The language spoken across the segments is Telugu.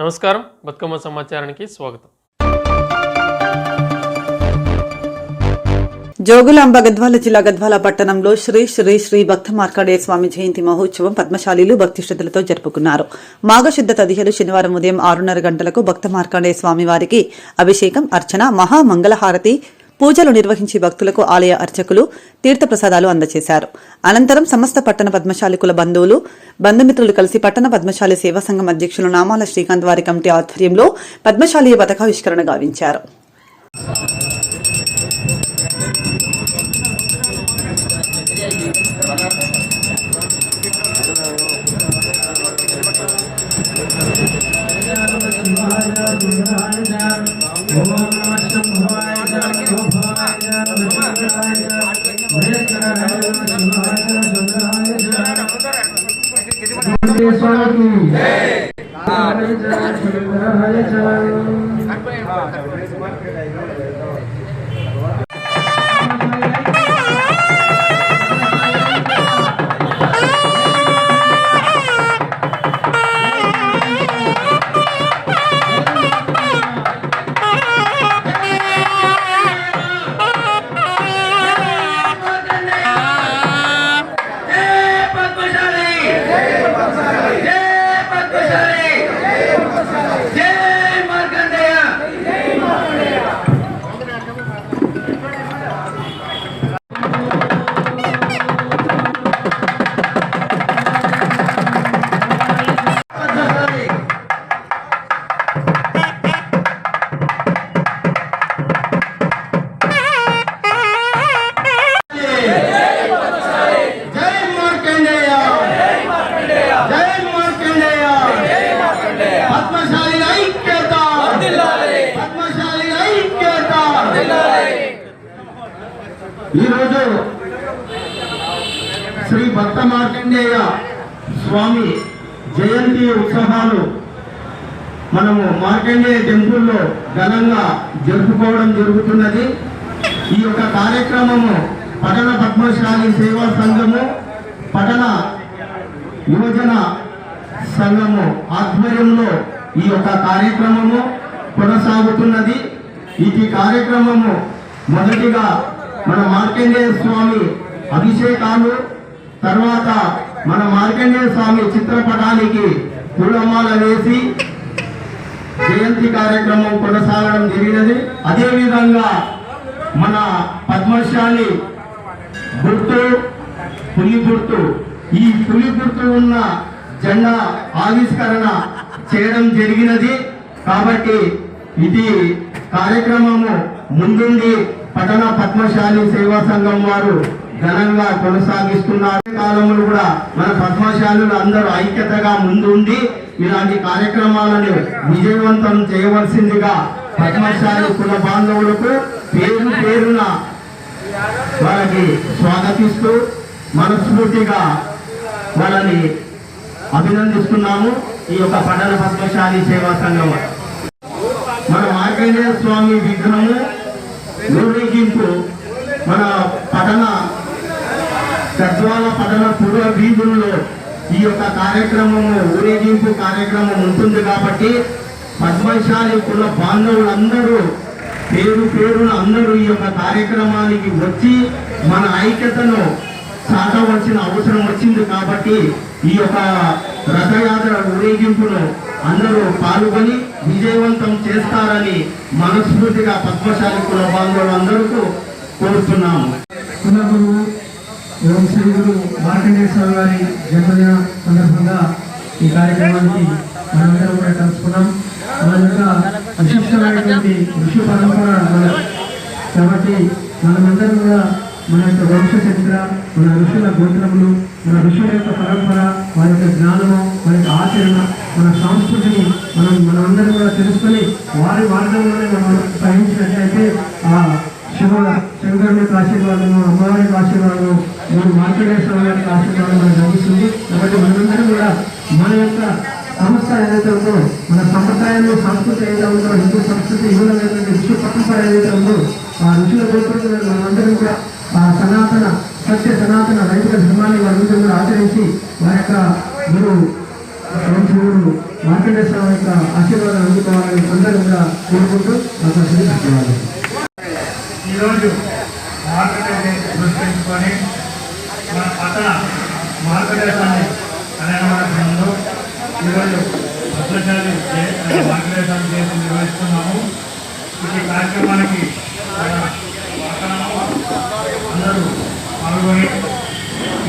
నమస్కారం, బతుకమ్మ సమాచారానికి స్వాగతం. జోగులాంబ గద్వాల జిల్లా గద్వాల పట్టణంలో శ్రీ శ్రీ శ్రీ భక్త మార్కండేయ స్వామి జయంతి మహోత్సవం పద్మశాలీలు భక్తి శ్రద్దలతో జరుపుకున్నారు. మాఘశుద్ధ తదిహలు శనివారం ఉదయం 6:30 గంటలకు భక్త మార్కండేయ స్వామి వారికి అభిషేకం, అర్చన, మహామంగళహారతి, పూజలు నిర్వహించి భక్తులకు ఆలయ అర్చకులు తీర్థప్రసాదాలు అందజేశారు. అనంతరం సమస్త పట్టణ పద్మశాలి కుల బంధువులు, బంధుమిత్రులు కలిసి పట్టణ పద్మశాలి సేవా సంఘం అధ్యక్షులు నామాల శ్రీకాంత్ వారి కమిటీ ఆధ్వర్యంలో పద్మశాలి పతాకావిష్కరణ గావించారు. ఈరోజు శ్రీ భక్త మార్కండేయ స్వామి జయంతి ఉత్సవాలు మనము మార్కండేయ టెంపుల్లో ఘనంగా జరుపుకోవడం జరుగుతున్నది. ఈ యొక్క కార్యక్రమము పట్టణ పద్మశాలి సేవా సంఘము, పట్టణ యువజన సంఘము ఆధ్వర్యంలో ఈ యొక్క కార్యక్రమము కొనసాగుతున్నది. ఈ కార్యక్రమము మొదటిగా మన మార్కండేయ స్వామి అభిషేకాలు, తర్వాత మన మార్కండేయ స్వామి చిత్రపటానికి పూలమాల వేసి జయంతి కార్యక్రమం కొనసాగడం జరిగినది. అదేవిధంగా మన పద్మశాలి గుర్తు పులి గుర్తు, ఈ పులి గుర్తు ఉన్న జెండా ఆవిష్కరణ చేయడం జరిగినది. కాబట్టి ఇది కార్యక్రమము ముందుండి పట్టణ పద్మశాలి సేవా సంఘం వారు ఘనంగా కొనసాగిస్తున్నారు. కాలంలో కూడా మన పద్మశాలులు అందరూ ఐక్యతగా ముందుండి ఇలాంటి కార్యక్రమాలను విజయవంతం చేయవలసిందిగా పద్మశాలి కుల బాంధవులకు పేరు పేరున వాళ్ళకి స్వాగతిస్తూ మనస్ఫూర్తిగా వాళ్ళని అభినందిస్తున్నాము. ఈ యొక్క పట్టణ పద్మశాలి సేవా సంఘం మన మార్కండేయ స్వామి విగ్రహము ఊరేగింపు మన పట్టణ గద్వాల పట్టణ పూర్వ వీధుల్లో ఈ యొక్క కార్యక్రమము ఊరేగింపు కార్యక్రమం ఉంటుంది. కాబట్టి పద్మశాలి కుల బాంధవులందరూ పేరు పేరున అందరూ ఈ యొక్క కార్యక్రమానికి వచ్చి మన ఐక్యతను సాగవలసిన అవసరం వచ్చింది. కాబట్టి ఈ యొక్క రథయాత్ర ఊరేగింపును అందరూ పాల్గొని విజయవంతం చేస్తారని మనస్ఫూర్తిగా పద్మశాలి కుల బాంధవులందరూ కోరుతున్నాము. కులగురు ఓం శ్రీ గురు మార్కండేయ స్వామి వారి జన్మదిన సందర్భంగా ఈ కార్యక్రమానికి మనందరం కూడా కలుసుకున్నాం. మన యొక్క విశిష్టమైనటువంటి ఋషి పరంపర కాబట్టి మనమందరం కూడా మన యొక్క వంశ చరిత్ర, మన ఋషుల గోత్రములు, మన ఋషుల యొక్క పరంపర, వారి యొక్క జ్ఞానము, వారి యొక్క ఆచరణ, మన సంస్కృతిని మనమందరం కూడా తెలుసుకొని వారి మార్గంలోనే మనం గ్రహించినట్లయితే ఆ శంకరుని యొక్క ఆశీర్వాదము, అమ్మవారి యొక్క ఆశీర్వాదము, మన మార్కండేయ స్వామి యొక్క ఆశీర్వాదం మనకు లభిస్తుంది. కాబట్టి మనమందరం కూడా మన యొక్క సంస్థ ఏదైతే ఉందో, మన సంప్రదాయంలో సంస్కృతి ఏదైతే ఉందో, హిందూ సంస్కృతి హిందువులైనటువంటి ఋషి పరంపర ఏదైతే ఉందో, ఆ ఋషుల గోత్రం మనమందరం కూడా ఆ సనాతన సత్య సనాతన రైతుల ధర్మాన్ని వారి ఆచరించి వారి యొక్క గురువు మార్కండేయ స్వామి యొక్క ఆశీర్వాదం అందుకోవాలని అందరూ కూడా కోరుకుంటూ అవకాశం. ఈరోజు మార్కెట్ పురస్కరించుకొని మన పట్టణ మార్గదర్శనాన్ని కళ్యాణమండపంలో ఈరోజు భద్రశాలి మార్గదర్శనం చేసి నిర్వహిస్తున్నాము. ఈ కార్యక్రమానికి అందరూ పాల్గొని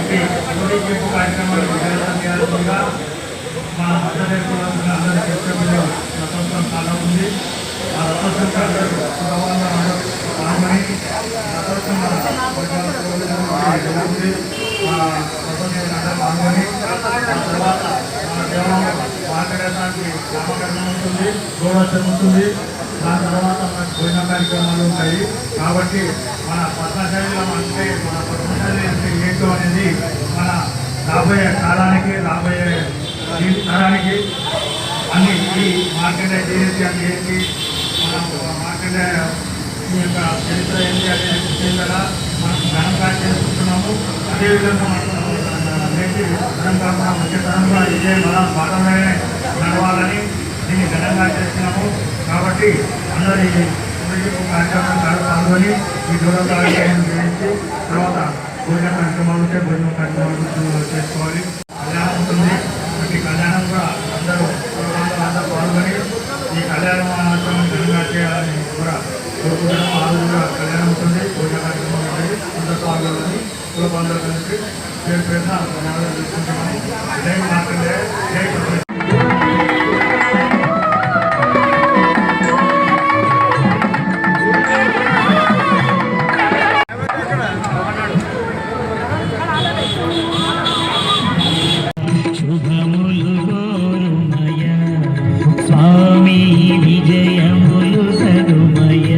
ఇది ఊరేగింపు కార్యక్రమానికి విజయవంతం చేయాల్సిందిగా మన భద్రదేశంలో అందరూ చర్చలో రథోత్సవం సాగుతుంది. ఆ రథోత్సవం అందరూ పాల్గొని రథోత్సవం పాల్గొని ఆ తర్వాత మన దేవాలయంలో మార్గదర్శనానికి నామకరణం ఉంటుంది, గోడోత్సవం ఉంటుంది. దాని తర్వాత మనకు భోజన కార్యక్రమాలు ఉంటాయి. కాబట్టి మన పద్మశాలిలో అంటే మన పద్మశాలి అంటే ఏంటో అనేది మన రాబోయే కాలానికి రాబోయే తరానికి అన్ని ఈ మార్కెట్ ఏది అంటే ఏంటి, మన మార్కెట్ యొక్క చరిత్ర ఏంటి అనేది విషయం కదా మనం ఘనంగా చేసుకుంటున్నాము. అదేవిధంగా మనం నేటి తరం కాకుండా వచ్చే తరంగా ఇదే మన భాగమే నడవాలని దీన్ని ఘనంగా చేస్తున్నాము. కాబట్టి అందరూ ఈ కార్యక్రమం పాల్గొని ఈ దూర కార్యక్రమం చేయించి తర్వాత భోజన కార్యక్రమాలు ఉంటే భోజన కార్యక్రమాలు చేసుకోవాలి. కళ్యాణం ఉంటుంది, ప్రతి కళ్యాణం కూడా అందరూ పాల్గొని ఈ కళ్యాణం ఘనంగా చేయాలని కూడా కోరుకుంటున్నాం. ఆ రోజు కూడా కళ్యాణం ఉంటుంది, భోజన కార్యక్రమం ఉంటుంది. అందరూ పాల్గొని కులబంధువులు కలిసి పేరు పేరున ధన్యవాదాలు తీసుకుంటామని. జై మార్కండేయ, జై పద్మశాలి. స్వామి విజయములు సగుమయ.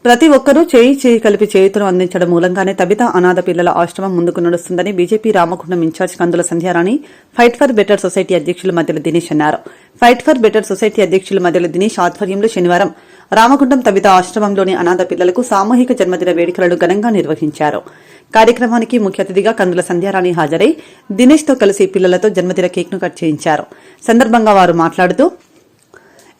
ప్రతి ఒక్కరూ చేయి కలిపి చేయుతను అందించడం మూలంగానే తబితా అనాథ పిల్లల ఆశ్రమం ముందుకు నడుస్తుందని BJP Ramagundam incharge Kandula Sandhyarani fight for better society అధ్యక్షులు మధ్యల దినేష్ అన్నారు. ఫైట్ ఫర్ బెటర్ సొసైటీ అధ్యక్షులు మధ్యల దినేష్ ఆధ్వర్యంలో శనివారం రామగుండం తబితా ఆశ్రమంలోని అనాథ పిల్లలకు సామూహిక జన్మదిన వేడుకలను ఘనంగా నిర్వహించారు. కార్యక్రమానికి ముఖ్య అతిథిగా కందుల సంధ్యారాణి హాజరై దినేష్ తో కలిసి పిల్లలతో జన్మదిన కేక్ను కట్ చేయించారు. సందర్భంగా వారు మాట్లాడుతూ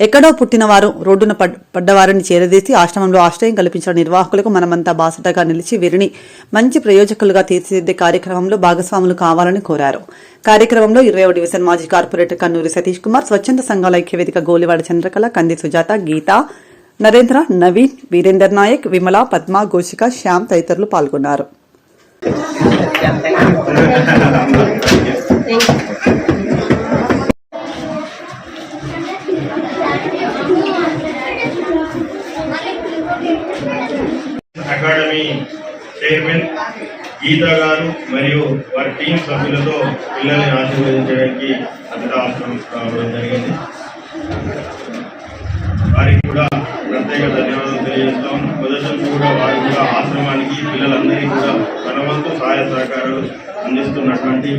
ఎక్కడో పుట్టిన వారు రోడ్డున పడ్డవారిని చేరదీసి ఆశ్రమంలో ఆశ్రయం కల్పించిన నిర్వాహకులకు మనమంతా బాసటగా నిలిచి వీరిని మంచి ప్రయోజకులుగా తీర్చిదిద్దే కార్యక్రమంలో భాగస్వాములు కావాలని కోరారు. కార్యక్రమంలో 20వ డివిజన్ మాజీ కార్పొరేటర్ కన్నూరి సతీష్ కుమార్, స్వచ్ఛంద సంఘాల ఐక్యవేదిక గోలివాడ చంద్రకళ, కంది సుజాత, గీత, నరేంద్ర, నవీన్, వీరేందర్ నాయక్, విమల, పద్మ, గోషిక, శ్యామ్ తదితరులు పాల్గొన్నారు. అకాడమీ చైర్మన్ గీతా గారు మరియు వారి టీం సభ్యులతో పిల్లల్ని ఆశీర్వదించడానికి అంతటా రావడం జరిగింది. వారికి కూడా ప్రత్యేక ధన్యవాదాలు తెలియజేస్తాం. మొదటి నుంచి కూడా వారు కూడా ఆశ్రమానికి పిల్లలందరికీ కూడా తన వంతు సహాయ సహకారాలు అందిస్తున్నటువంటి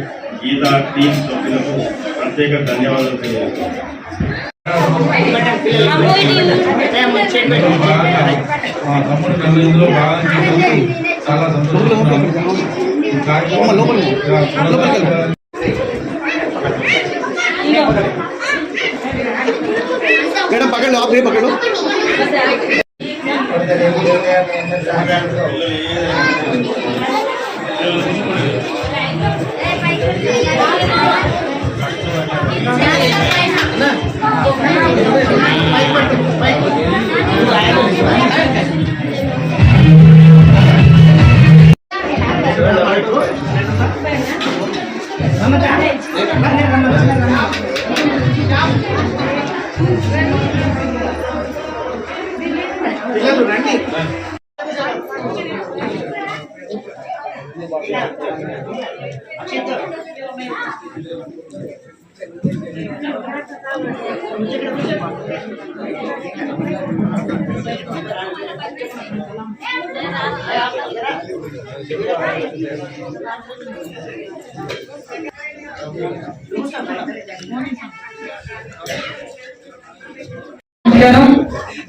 గీతా టీమ్ సభ్యులకు ప్రత్యేక ధన్యవాదాలు తెలియజేస్తాం. తమ్ముడు ఇందులో బాగా చాలా సంతోషం. మేడం పక్కన आप पकड़ो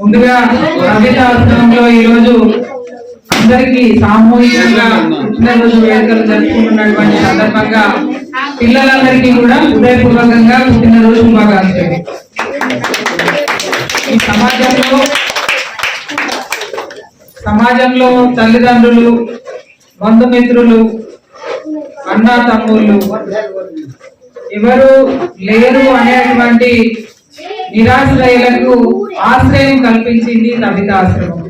ముందుగా రవితాశ్రమంలో ఈరోజు అందరికీ సామూహికంగా పుట్టినరోజు వేడుకలు జరుపుకుంటున్నటువంటి సందర్భంగా పిల్లలందరికీ కూడా హృదయపూర్వకంగా పుట్టినరోజు శుభాకాంక్షలు. ఈ సమాజంలో తల్లిదండ్రులు, బంధుమిత్రులు, అన్నా తమ్ముళ్ళు ఎవరు లేరు అనేటువంటి నిరాశ్రయులకు ఆశ్రయం కల్పించింది రవితాశ్రమం.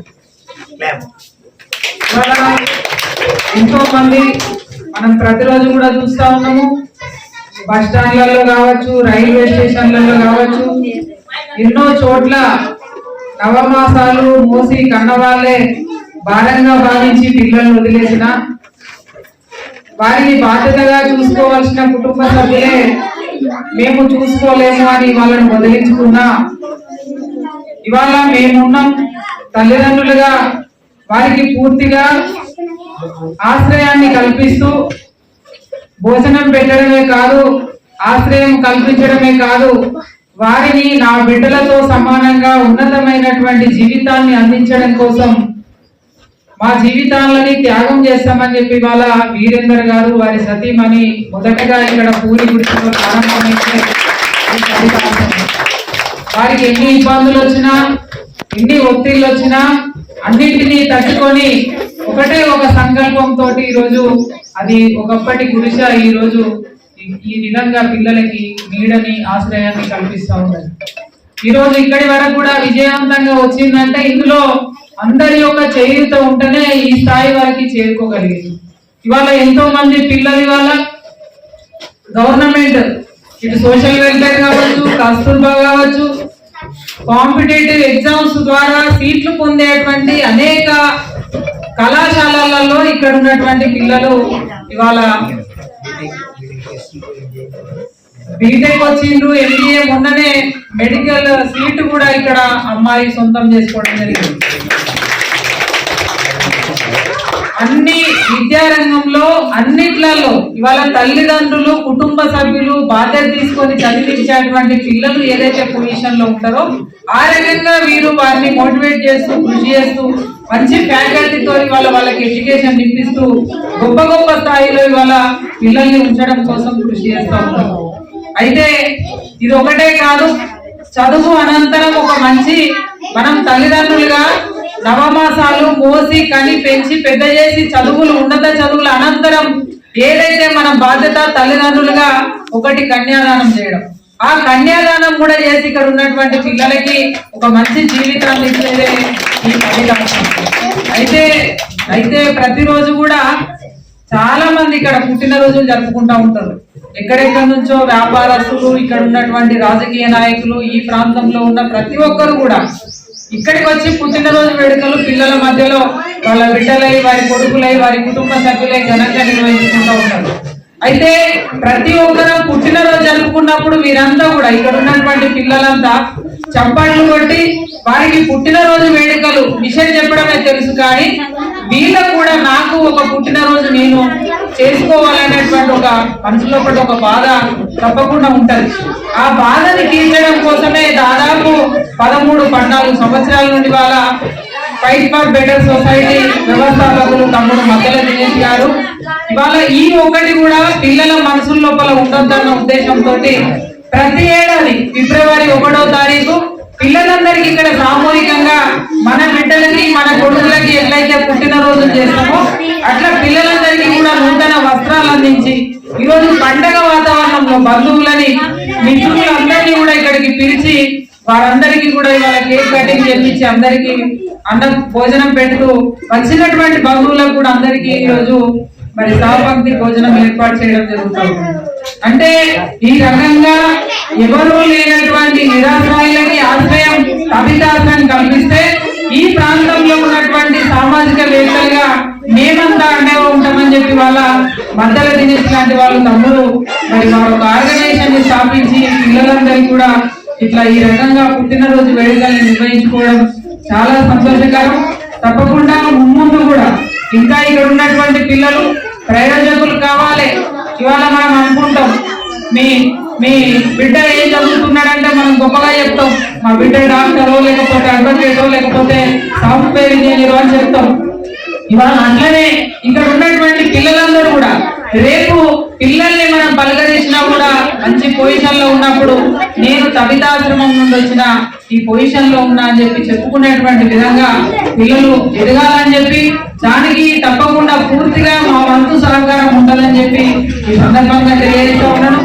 ఎంతో మంది మనం ప్రతిరోజు కూడా చూస్తా ఉన్నాము, బస్ స్టాండ్లలో కావచ్చు, రైల్వే స్టేషన్లలో కావచ్చు, ఎన్నో చోట్ల నవమాసాలు మోసి కన్నవాళ్లే భారంగా భావించి పిల్లల్ని వదిలేసిన వారిని బాధ్యతగా చూసుకోవాల్సిన కుటుంబ సభ్యులే మేము చూసుకోలేము అని వాళ్ళని వదిలించుకున్నా ఇవాళ మేమున్నాం తల్లిదండ్రులుగా వారికి పూర్తిగా ఆశ్రయాన్ని కల్పిస్తూ భోజనం పెట్టడమే కాదు, ఆశ్రయం కల్పించడమే కాదు, వారిని నా బిడ్డలతో సమానంగా ఉన్నతమైనటువంటి జీవితాన్ని అందించడం కోసం మా జీవితాలని త్యాగం చేస్తామని చెప్పి వాళ్ళ వీరేందర్ గారు వారి సతీమణి మొదటగా ఇక్కడ పూరి గుడిలో ప్రారంభమైతే వారికి ఎన్ని ఇబ్బందులు వచ్చినా, ఎన్ని ఒత్తిళ్ళు వచ్చినా అన్నింటినీ తట్టుకొని ఒకటే ఒక సంకల్పంతో ఈరోజు అది ఒకప్పటి గుడిస ఈరోజు ఈ విధంగా పిల్లలకి నీడని ఆశ్రయాన్ని కల్పిస్తూ ఉన్నది. ఈరోజు ఇక్కడి వరకు కూడా విజయవంతంగా వచ్చిందంటే ఇందులో అందరి యొక్క చేయూత ఉంటేనే ఈ స్థాయి వరకు చేరుకోగలిగింది. ఇవాళ ఎంతో మంది పిల్లలు ఇవాళ గవర్నమెంట్ ఇటు సోషల్ వెల్ఫేర్ కావచ్చు, కస్తూర్బా కావచ్చు, కాంపిటేటివ్ ఎగ్జామ్స్ ద్వారా సీట్లు పొందేటువంటి అనేక కళాశాలలలో ఇక్కడ ఉన్నటువంటి పిల్లలు ఇవాళ బీటెక్ వచ్చిండ్రు, ఎంబీఏ, మొన్ననే మెడికల్ సీట్ కూడా ఇక్కడ అమ్మాయి సొంతం చేసుకోవడం జరిగింది. అన్ని విద్యారంగంలో అన్నిట్లలో ఇవాళ తల్లిదండ్రులు, కుటుంబ సభ్యులు బాధ్యత తీసుకొని చదివించేటువంటి పిల్లలు ఏదైతే పొజిషన్ లో ఉంటారో ఆ రకంగా వీరు వారిని మోటివేట్ చేస్తూ, కృషి చేస్తూ, మంచి ఫ్యాకల్టీతో ఇవాళ వాళ్ళకి ఎడ్యుకేషన్ ఇప్పిస్తూ గొప్ప గొప్ప స్థాయిలో ఇవాళ పిల్లల్ని ఉంచడం కోసం కృషి చేస్తూ ఉంటారు. అయితే ఇది ఒకటే కాదు, చదువు అనంతరం ఒక మంచి మనం తల్లిదండ్రులుగా నవమాసాలు మోసి కని పెంచి పెద్ద చేసి చదువులు, ఉన్నత చదువుల అనంతరం ఏదైతే మన బాధ్యత తల్లిదండ్రులుగా ఒకటి కన్యాదానం చేయడం, ఆ కన్యాదానం కూడా చేసి ఇక్కడ ఉన్నటువంటి పిల్లలకి ఒక మంచి జీవితాన్ని ఇచ్చేదే ఈ ఫలితాంశం. అయితే ప్రతిరోజు కూడా చాలా మంది ఇక్కడ పుట్టినరోజులు జరుపుకుంటా ఉంటారు. ఎక్కడెక్కడి నుంచో వ్యాపారస్తులు, ఇక్కడ ఉన్నటువంటి రాజకీయ నాయకులు, ఈ ప్రాంతంలో ఉన్న ప్రతి ఒక్కరు కూడా ఇక్కడికి వచ్చి పుట్టినరోజు వేడుకలు పిల్లల మధ్యలో వాళ్ళ బిడ్డలై, వారి కొడుకులై, వారి కుటుంబ సభ్యులై ఘనంగా నిర్వహించుకుంటూ ఉంటారు. అయితే ప్రతి ఒక్కరు పుట్టినరోజు జరుపుకున్నప్పుడు వీరంతా కూడా ఇక్కడ ఉన్నటువంటి పిల్లలంతా చప్పట్లు కొట్టి వారికి పుట్టినరోజు వేడుకలు విషయం చెప్పడమే తెలుసు, కానీ వీళ్ళకు కూడా నాకు ఒక పుట్టినరోజు నేను చేసుకోవాలనేటువంటి ఒక మనసులో ఒక బాధ తప్పకుండా ఉంటది. ఆ బాధని తీర్చడం కోసమే దాదాపు 13-14 సంవత్సరాల నుండి వాళ్ళ ఫైట్ ఫర్ బెటర్ సొసైటీ వ్యవస్థాపకులు తమ్ముడు మద్దెల దినేష్ గారు ఇవాళ ఈ ఒక్కటి కూడా పిల్లల మనసుల లోపల ఉండొద్దన్న ఉద్దేశంతో ప్రతి ఏడాది ఫిబ్రవరి 1వ తారీఖు పిల్లలందరికీ ఇక్కడ సామూహికంగా మన బిడ్డలకి మన కొడుకులకి ఎట్లయితే పుట్టినరోజు చేస్తామో అట్లా పిల్లలందరికీ కూడా నూతన వస్త్రాలు అందించి ఈరోజు పండగ వాతావరణంలో బంధువులని మిత్రులందరినీ కూడా ఇక్కడికి పిలిచి వారందరికీ కూడా ఇవాళ కేక్ కటింగ్ చేపించి అందరికీ భోజనం పెడుతూ వచ్చినటువంటి బంధువులకు కూడా అందరికీ ఈరోజు మరి సహపంక్తి భోజనం ఏర్పాటు చేయడం జరుగుతుంది. అంటే ఈ రకంగా ఎవరు లేనటువంటి నిరాశ్రయులకి ఆశ్రయం కవితాశ్రయం కల్పిస్తే ఈ ప్రాంతంలో ఉన్నటువంటి సామాజిక వేత్తలుగా మేమంతా అండగా ఉంటామని చెప్పి వాళ్ళ మద్దెల దినేష్ లాంటి వాళ్ళు తమ్ముడు మరి వారు ఒక ఆర్గనైజేషన్ ని స్థాపించి పిల్లలందరికీ కూడా ఇట్లా ఈ రకంగా పుట్టినరోజు వేడుకల్ని నిర్వహించుకోవడం చాలా సంతోషకరం. తప్పకుండా ముందు కూడా ఇంకా ఇక్కడ ఉన్నటువంటి పిల్లలు ప్రయోజకులు కావాలి. ఇవాళ మనం అనుకుంటాం మీ బిడ్డ ఏం చదువుతున్నాడంటే మనం గొప్పగా చెప్తాం, మా బిడ్డ డాక్టరో లేకపోతే అడ్వకేటో లేకపోతే సాఫ్ట్వేర్ ఇంజనీరో అని చెప్తాం. ఇవాళ అట్లనే ఇక్కడ ఉన్నటువంటి పిల్లలందరూ కూడా రేపు పిల్లల్ని మనం పలకరించినా కూడా మంచి పొజిషన్ లో ఉన్నప్పుడు నేను కవితాశ్రమం నుండి వచ్చిన ఈ పొజిషన్ లో ఉన్నా అని చెప్పి చెప్పుకునేటువంటి విధంగా పిల్లలు ఎదగాలని చెప్పి దానికి తప్పకుండా పూర్తిగా మా వంతు సహకారం ఉంటుందని చెప్పి ఈ సందర్భంగా తెలియజేస్తూ ఉన్నాను.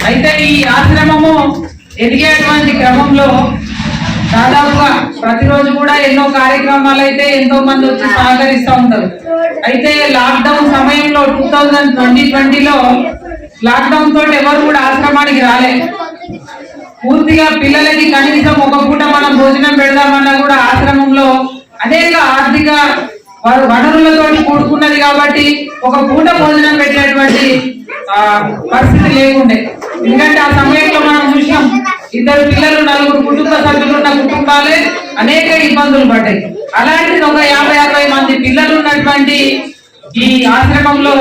అయితే ఈ ఆశ్రమము ఎదిగేటువంటి క్రమంలో దాదాపుగా ప్రతిరోజు కూడా ఎన్నో కార్యక్రమాలు అయితే ఎంతో మంది వచ్చి సహకరిస్తూ ఉంటారు. అయితే లాక్డౌన్ సమయంలో 2020లో లాక్డౌన్ తోటి ఎవరు కూడా ఆశ్రమానికి రాలే. పూర్తిగా పిల్లలకి కనీసం ఒక పూట మనం భోజనం పెడదామన్నా కూడా ఆశ్రమంలో అనేక ఆర్థిక వనరులతోటి కూడుకున్నది కాబట్టి ఒక పూట భోజనం పెట్టేటువంటి పరిస్థితి లేకుండే. ఎందుకంటే ఆ సమయంలో మనం చూసాం 2 పిల్లలు 4 కుటుంబ సభ్యులు ఉన్న కుటుంబాలే అనేక ఇబ్బందులు పడ్డాయి. అలాంటిది ఒక 50-60 మంది పిల్లలు ఉన్నటువంటి ఈ ఆశ్రమంలో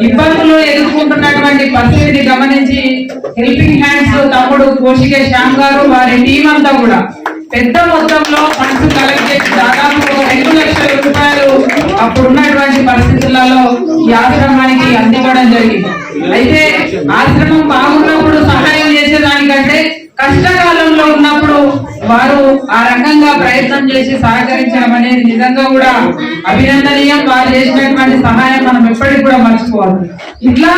ఇబ్బందులు ఎదుర్కొంటున్నటువంటి పరిస్థితిని గమనించి హెల్పింగ్ హ్యాండ్స్ తమ్ముడు కోశికే శ్యామ్ గారు వారి టీం అంతా కూడా పెద్ద మొత్తంలో ఫండ్స్ కలెక్ట్ చేసి దాదాపు 2 లక్షల రూపాయలు అప్పుడున్నటువంటి పరిస్థితులలో ఈ ఆశ్రమానికి అందివ్వడం జరిగింది. అయితే ఆశ్రమం బాగున్నప్పుడు సహాయం చేసేదానికంటే కష్టకాలంలో ఉన్నప్పుడు వారు ఆ రకంగా ప్రయత్నం చేసి సహకరించడం అనేది నిజంగా కూడా అభినందనీయం. వారు చేసినటువంటి సహాయం మనం ఎప్పటికి కూడా మర్చిపోవాలి. ఇట్లా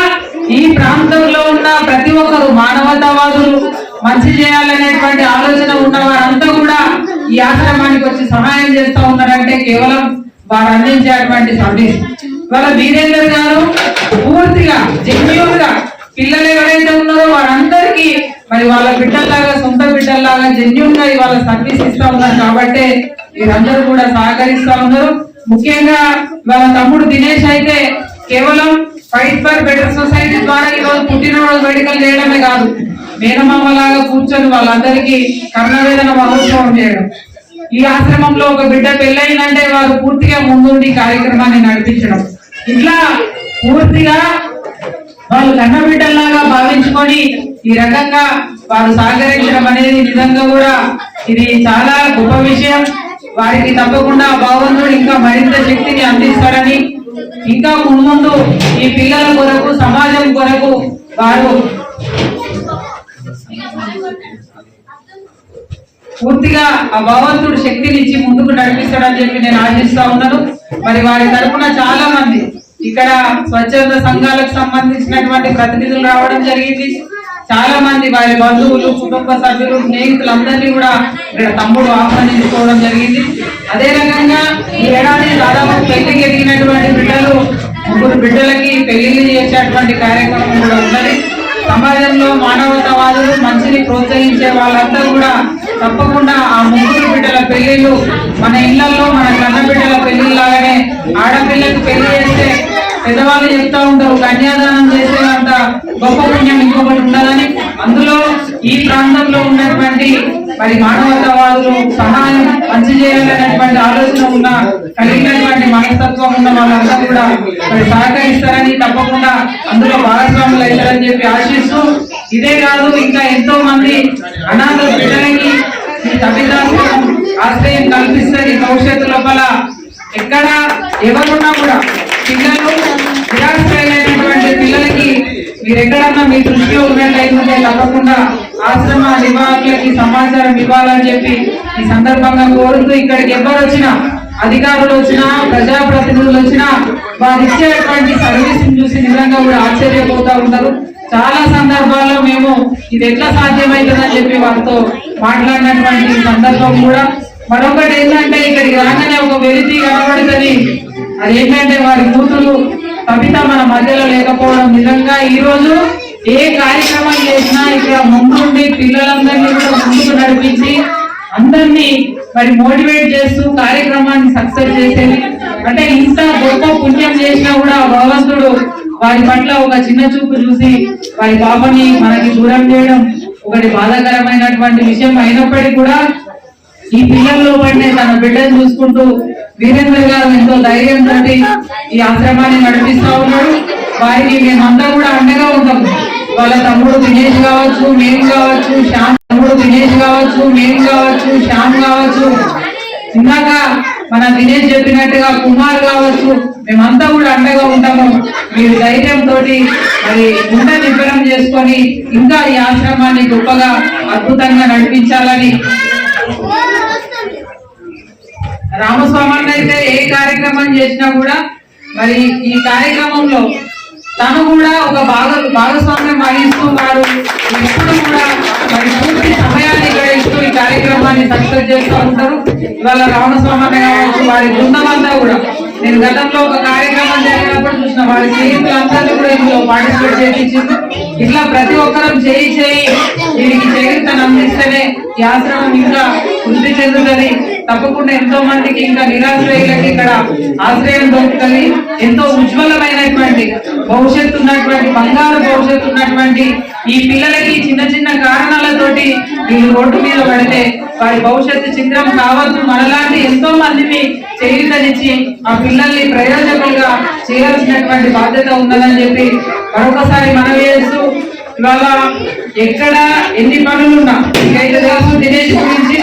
ఈ ప్రాంతంలో ఉన్న ప్రతి ఒక్కరు మానవతావాదులు మంచి చేయాలనేటువంటి ఆలోచన ఉన్న వారంతా కూడా ఈ ఆశ్రమానికి వచ్చి సహాయం చేస్తూ ఉన్నారంటే కేవలం వారు అందించేటువంటి సర్వీస్. వాళ్ళ వీరేందర్ గారు పూర్తిగా జెన్యూన్ గా పిల్లలు ఎవరైతే ఉన్నారో వారందరికీ మరి వాళ్ళ బిడ్డల్లాగా సొంత బిడ్డల్లాగా జెన్యూన్ గా ఇవాళ సర్వీస్ ఇస్తా ఉన్నారు కాబట్టి వీరందరూ కూడా సహకరిస్తా ఉన్నారు. ముఖ్యంగా వాళ్ళ తమ్ముడు దినేష్ అయితే కేవలం ఫైట్ ఫర్ బెటర్ సొసైటీ ద్వారా ఈరోజు పుట్టినరోజు వేడుకలు చేయడమే కాదు, మేనమామలాగా కూర్చొని వాళ్ళందరికీ కర్ణవేదన మహోత్సవం చేయడం. ఈ ఆశ్రమంలో ఒక బిడ్డ పెళ్ళయిందంటే వారు పూర్తిగా ముందుండి కార్యక్రమాన్ని నడిపించడం. ఇట్లా పూర్తిగా వాళ్ళు కన్న బిడ్డల్లాగా భావించుకొని ఈ రకంగా వారు సహకరించడం అనేది నిజంగా కూడా ఇది చాలా గొప్ప విషయం. వారికి తప్పకుండా భగవంతుడు ఇంకా మరింత శక్తిని అందిస్తారని, ఇంకా ముందు ఈ పిల్లల కొరకు సమాజం కొరకు వారు పూర్తిగా ఆ భగవంతుడు శక్తినిచ్చి ముందుకు నడిపిస్తాడని చెప్పి నేను ఆశిస్తా ఉన్నాను. మరి వారి తరఫున చాలా మంది ఇక్కడ స్వచ్ఛంద సంఘాలకు సంబంధించినటువంటి ప్రతినిధులు రావడం జరిగింది. చాలా మంది వారి బంధువులు, కుటుంబ సభ్యులు, స్నేహితులందరినీ కూడా ఇక్కడ తమ్ముడు ఆహ్వానించుకోవడం జరిగింది. అదే రకంగా ఈ ఏడాది దాదాపు పెళ్లికి ఎదిగినటువంటి బిడ్డలు 3 బిడ్డలకి పెళ్లిళ్ళు చేసేటువంటి కార్యక్రమం కూడా ఉన్నది. సమాజంలో మానవతావాదులు మంచిని ప్రోత్సహించే వాళ్ళంతా కూడా తప్పకుండా ఆ 3 బిడ్డల పెళ్లిళ్ళు మన ఇళ్లలో మన కన్న బిడ్డల పెళ్లిళ్ళలాగానే ఆడపిల్లకి పెళ్లి చేస్తే పెద్దవాళ్ళు చెప్తా ఉంటారు కన్యాదానం చేసేంత గొప్ప పుణ్యం ఇంకొకటి ఉండదని. అందులో ఈ ప్రాంతంలో ఉన్నటువంటి మరి మానవతావాదులు సహాయం మంచి చేయాలనేటువంటి ఆలోచన ఉన్న కలిగినటువంటి మనస్తత్వం ఉన్న వాళ్ళంతా కూడా మరి సహకరిస్తారని, తప్పకుండా అందులో భాగస్వాములు అవుతారని చెప్పి ఆశిస్తూ, ఇదే కాదు ఇంకా ఎంతో మంది అనాథ పిల్లలకి ఈ తల్లిదండ్రులు ఆశ్రయం కల్పిస్తుంది. భవిష్యత్తు లోపల ఎక్కడ ఎవరున్నా కూడా పిల్లలు నిరాశ్రయమైనటువంటి పిల్లలకి మీరు ఎక్కడన్నా మీ దృష్టిలో ఉన్నట్లయితే తప్పకుండా ఆశ్రమ నిర్వాహకులకి సమాచారం ఇవ్వాలని చెప్పి ఈ సందర్భంగా కోరుతూ, ఇక్కడికి ఎవరు వచ్చినా, అధికారులు వచ్చినా, ప్రజాప్రతినిధులు వచ్చినా, వారు ఇచ్చేటువంటి సర్వీస్ చూసి నిజంగా కూడా ఆశ్చర్యపోతా ఉంటారు. చాలా సందర్భాల్లో మేము ఇది ఎట్లా సాధ్యమవుతుందని చెప్పి వారితో మాట్లాడినటువంటి సందర్భం కూడా. మరొకటి ఏంటంటే ఇక్కడికి రాగానే ఒక వెలితి కనబడుతుంది. అది ఏంటంటే వారి కూతురు కవిత మన మధ్యలో లేకపోవడం. నిజంగా ఈ రోజు ఏ కార్యక్రమం చేసినా ఇక్కడ ముందుండి పిల్లలందరినీ కూడా ముందుకు నడిపించి అందరినీ మరి మోటివేట్ చేస్తూ కార్యక్రమాన్ని సక్సెస్ చేసేది. అంటే ఇంత గొప్ప పుణ్యం చేసినా కూడా భగవంతుడు వారి పట్ల ఒక చిన్న చూపు చూసి వారి పాపని మనకి దూరం చేయడం ఒకటి బాధాకరమైనటువంటి విషయం అయినప్పటికీ కూడా ఈ పిల్లల్లో పడిన తన బిడ్డను చూసుకుంటూ వీరేంద్ర గారు ఎంతో ధైర్యంతో ఈ ఆశ్రమాన్ని నడిపిస్తా ఉన్నాడు. వారికి మేమంతా కూడా అండగా ఉంటాము. వాళ్ళ తమ్ముడు దినేష్ కావచ్చు, మేము కావచ్చు, శ్యామ్ కావచ్చు, ఇందాక మన దినేష్ చెప్పినట్టుగా కుమార్ కావచ్చు, మేమంతా కూడా అండగా ఉంటాము. మీరు ధైర్యంతో మరి గుండ నిబ్బరం చేసుకొని ఇంకా ఈ ఆశ్రమాన్ని గొప్పగా అద్భుతంగా నడిపించాలని. రామస్వామి అయితే ఏ కార్యక్రమం చేసినా కూడా మరి ఈ కార్యక్రమంలో తను కూడా ఒక భాగస్వామ్యం వహిస్తూ వారు ఎప్పుడు కూడా మరి పూర్తి సమయాన్ని ఇక్కడ ఇస్తూ ఈ కార్యక్రమాన్ని సక్సెస్ చేస్తూ ఉంటారు. ఇవాళ రామస్వామి కావచ్చు, వారి బృందం అంతా కూడా నేను గతంలో ఒక కార్యక్రమం జరిగినప్పుడు చూసిన వారి స్నేహితులందరినీ కూడా ఇందులో పార్టిసిపేట్ చేయించింది. ఇట్లా ప్రతి ఒక్కరం చేయి దీనికి చేయూతను అందిస్తేనే ఈ ఆశ్రమం ఇంకా వృద్ధి చెందుతుంది. తప్పకుండా ఎంతో మందికి ఇంకా నిరాశ్రయులకి ఇక్కడ ఆశ్రయం దొరుకుతుంది. ఎంతో ఉజ్వలమైనటువంటి భవిష్యత్తు ఉన్నటువంటి, బంగారు భవిష్యత్తు ఉన్నటువంటి ఈ పిల్లలకి చిన్న చిన్న కారణాలతోటి వీళ్ళు రోడ్డు మీద పడితే వారి భవిష్యత్తు చిత్రం కావద్దు. మనలాంటి ఎంతో మందిని చేయూతనిచ్చి ఆ పిల్లల్ని ప్రయోజకులుగా చేయాల్సినటువంటి బాధ్యత ఉన్నదని చెప్పి మరొకసారి మనవి చేస్తూ, ఇవాళ ఎక్కడ ఎన్ని పనులున్నా ఇంకైతే తెలుసు దినేష్ గురించి,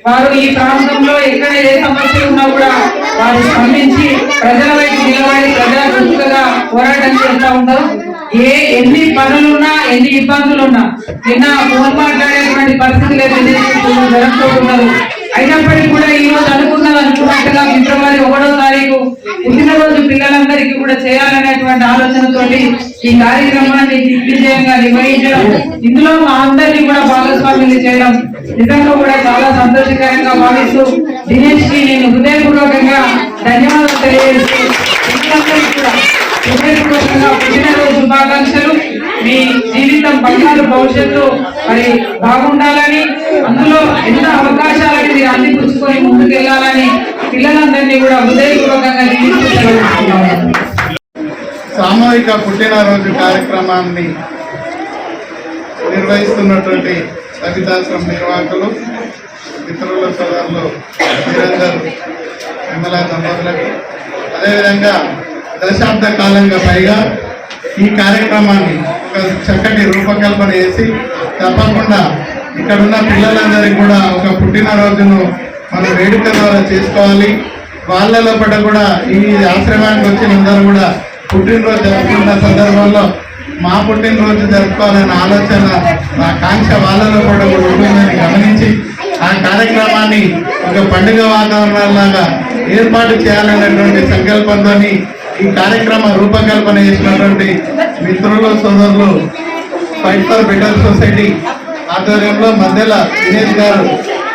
వారు ఈ ప్రాంతంలో ఎక్కడ ఏ సమస్యలు ఉన్నా కూడా వారు స్పందించి ప్రజల వైపు నిలబడి ప్రజాప్రతిగా పోరాటం చేస్తూ ఉంటారు. ఎన్ని పనులున్నా, ఎన్ని ఇబ్బందులున్నా, నిన్న ఫోన్ మాట్లాడేటువంటి పరిస్థితులు జరుపుకుంటున్నారు. అయినప్పటికీ కూడా ఈ రోజు అనుకున్నట్టుగా ఫిబ్రవరి 1వ తారీఖు పుట్టినరోజు పిల్లలందరికీ కూడా చేయాలనేటువంటి ఆలోచనతోటి ఈ కార్యక్రమాన్ని దిగ్విజయంగా నిర్వహించడం, ఇందులో మా అందరినీ కూడా భాగస్వామ్యం చేయడం నిజంగా కూడా చాలా సంతోషకరంగా భావిస్తూ దినేష్ కి నేను హృదయపూర్వకంగా ధన్యవాదాలు తెలియజేస్తూ పిల్లలందరికీ కూడా హృదయపూర్వకంగా పుట్టినరోజు శుభాకాంక్షలు. మీ జీవితం బంగారు భవిష్యత్తు మరి బాగుండాలని, అందులో ఎన్నో అవకాశాలని మీరు అందిపుచ్చుకొని ముందుకు వెళ్ళాలని పిల్లలందరినీ కూడా హృదయపూర్వకంగా జీవిస్తున్నాను. సామూహిక పుట్టినరోజు కార్యక్రమాన్ని నిర్వహిస్తున్నటువంటి సవితాశ్రమ నిర్వాహకులు, మిత్రుల సోదరులు వీరేందర్ విమల దంపతులకు, అదేవిధంగా దశాబ్ద కాలంగా పైగా ఈ కార్యక్రమాన్ని ఒక చక్కటి రూపకల్పన చేసి తప్పకుండా ఇక్కడున్న పిల్లలందరికీ కూడా ఒక పుట్టినరోజును మనం వేడుక ద్వారా చేసుకోవాలి. వాళ్ళ లోపల కూడా ఈ ఆశ్రమానికి వచ్చిన అందరూ కూడా పుట్టినరోజు జరుపుకున్న సందర్భంలో మా పుట్టినరోజు జరుపుకోవాలనే ఆలోచన, ఆ కాంక్ష వాళ్ళలో కూడా ఉంటుందని గమనించి ఆ కార్యక్రమాన్ని ఒక పండుగ వాతావరణంలాగా ఏర్పాటు చేయాలనేటువంటి సంకల్పంతో ఈ కార్యక్రమ రూపకల్పన చేసినటువంటి మిత్రులు సోదరులు ఫైట్ ఫర్ బెటర్ సొసైటీ ఆధ్వర్యంలో మధ్యల దినేష్ గారు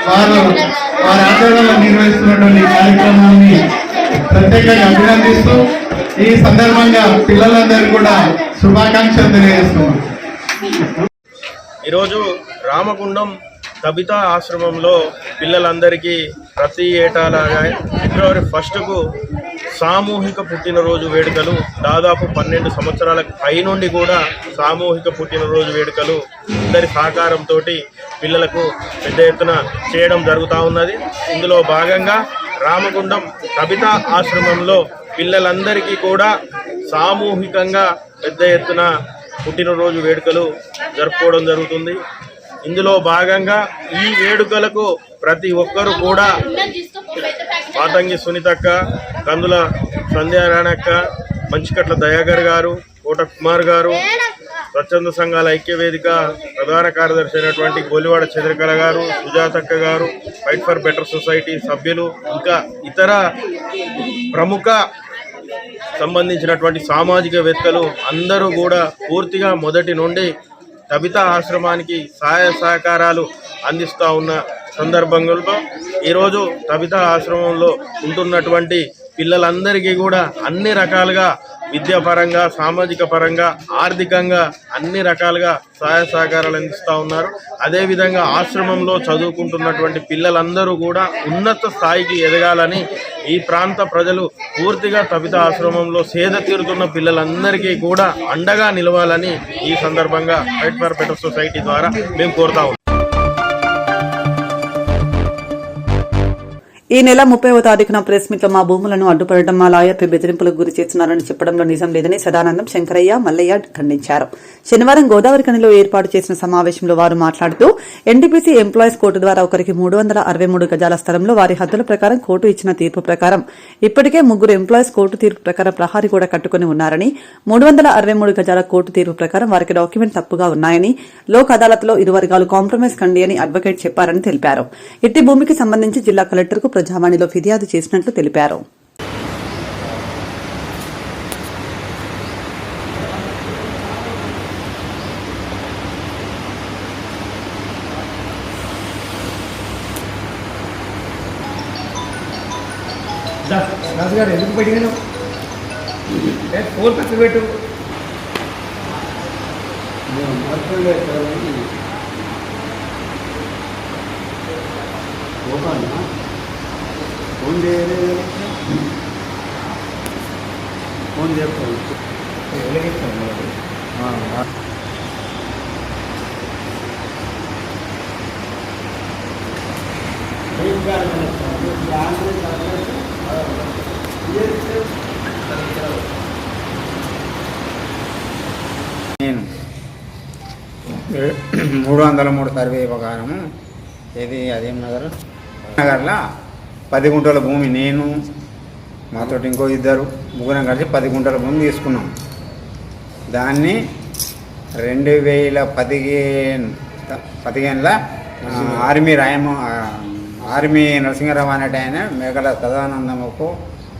వారి ఆధ్వర్యంలో నిర్వహిస్తున్నటువంటి కార్యక్రమాన్ని ప్రత్యేకంగా అభినందిస్తూ ఈ సందర్భంగా పిల్లలందరికీ కూడా శుభాకాంక్షలు తెలియజేస్తున్నాం. ఈరోజు రామగుండం తబితా ఆశ్రమంలో పిల్లలందరికీ ప్రతి ఏటాలాగా ఫిబ్రవరి 1కు సామూహిక పుట్టినరోజు వేడుకలు దాదాపు 12 సంవత్సరాల పైనుండి కూడా సామూహిక పుట్టినరోజు వేడుకలు అందరి సహకారంతో పిల్లలకు పెద్ద ఎత్తున చేయడం జరుగుతూ ఉన్నది. ఇందులో భాగంగా రామగుండం తబితా ఆశ్రమంలో పిల్లలందరికీ కూడా సామూహికంగా పెద్ద ఎత్తున పుట్టినరోజు వేడుకలు జరుపుకోవడం జరుగుతుంది. ఇందులో భాగంగా ఈ వేడుకలకు ప్రతి ఒక్కరు కూడా పాతంగి సునీతక్క, కందుల సంధ్యారాణక్క, మంచికట్ల దయాగర్ గారు, కోట కుమార్ గారు, స్వచ్ఛంద సంఘాల ఐక్యవేదిక ప్రధాన కార్యదర్శి అయినటువంటి గోలివాడ చంద్రకళ గారు, సుజాతక్క గారు, ఫైట్ ఫర్ బెటర్ సొసైటీ సభ్యులు, ఇంకా ఇతర ప్రముఖ సంబంధించినటువంటి సామాజికవేత్తలు అందరూ కూడా పూర్తిగా మొదటి నుండి తబితా ఆశ్రమానికి సహాయ సహకారాలు అందిస్తూ ఉన్న సందర్భంలో ఈరోజు తబితా ఆశ్రమంలో ఉంటున్నటువంటి పిల్లలందరికీ కూడా అన్ని రకాలుగా విద్యాపరంగా, సామాజిక పరంగా, ఆర్థికంగా అన్ని రకాలుగా సహాయ సహకారాలు అందిస్తూ ఉన్నారు. అదేవిధంగా ఆశ్రమంలో చదువుకుంటున్నటువంటి పిల్లలందరూ కూడా ఉన్నత స్థాయికి ఎదగాలని ఈ ప్రాంత ప్రజలు పూర్తిగా తబితా ఆశ్రమంలో సేద తీరుతున్న పిల్లలందరికీ కూడా అండగా నిలవాలని ఈ సందర్భంగా ఫైట్ ఫర్ బెటర్ సొసైటీ ద్వారా మేము కోరుతా ఉన్నాం. ఈ నెల 30వ తారీఖున ప్రెస్ మీట్లో మా భూములను అడ్డుపడడం, మా లాయర్పై బెదిరింపులకు గురి చేస్తున్నారని చెప్పడంలో నిజం లేదని సదానందం, శంకరయ్య, మల్లయ్య ఖండించారు. శనివారం గోదావరిఖనిలో ఏర్పాటు చేసిన సమావేశంలో వారు మాట్లాడుతూ ఎన్టీపీసీ ఎంప్లాయీస్ కోర్టు ద్వారా ఒకరికి 363 గజాల స్థలంలో వారి హద్దుల ప్రకారం కోర్టు ఇచ్చిన తీర్పు ప్రకారం ఇప్పటికే 3 ఎంప్లాయీస్ కోర్టు తీర్పు ప్రకారం ప్రహారీ కూడా కట్టుకుని ఉన్నారని, 363 గజాల కోర్టు తీర్పు ప్రకారం వారికి డాక్యుమెంట్ తప్పుగా ఉన్నాయని, లోక్ అదాలత్లో ఇరు వర్గాలు కాంప్రమైజ్ కండి అని అడ్వకేట్ చెప్పారని తెలిపారు. ఇట్టి భూమికి సంబంధించి జిల్లా కలెక్టర్కు ప్రజావాణిలో ఫిర్యాదు చేసినట్లు తెలిపారు. రాజుగారు ఎందుకు పెట్టినాను ఫోన్ ఖర్చు పెట్టు ఫోన్ చేస్తాను నేను 303 సర్వే ప్రకారము ఇది అదేం నగర్లో 10 గుంటల భూమి నేను మాతో ఇంకో ఇద్దరు ముగ్గురం కలిసి 10 గుంటల భూమి తీసుకున్నాం. దాన్ని 2015లో ఆర్మీ నరసింహరావు అనేట ఆయన మేకల సదానందమ్మకు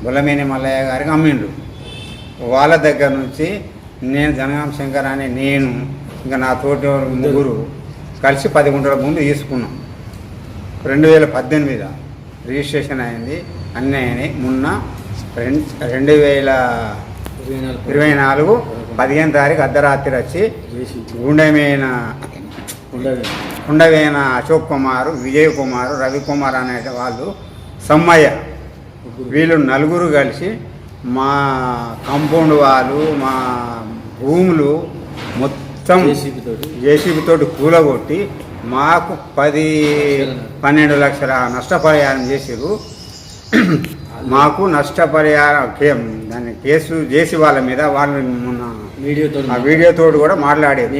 బుల్లమేని మల్లయ్య గారికి అమ్మిండు. వాళ్ళ దగ్గర నుంచి నేను జనగాం శంకర్ అనే నేను ఇంకా నా తోటి ముగ్గురు కలిసి 10 గుంటల భూమి తీసుకున్నాం. 2018 రిజిస్ట్రేషన్ అయింది, అన్నీ అయినాయి. మొన్న 2024 15వ తారీఖు అర్ధరాత్రి వచ్చి ఉండవేన అశోక్ కుమారు, విజయ్ కుమారు, రవికుమార్ అనే వాళ్ళు, సమ్మయ్య, వీళ్ళు నలుగురు కలిసి మా కాంపౌండ్ వాళ్ళు, మా భూములు మొత్తం జేసీబీ తోటి కూలగొట్టి మాకు 12 లక్షల నష్టపరిహారం చేసారు. మాకు నష్టపరిహారం దాన్ని కేసు చేసి వాళ్ళ మీద వాళ్ళు మొన్న వీడియోతో కూడా మాట్లాడారు.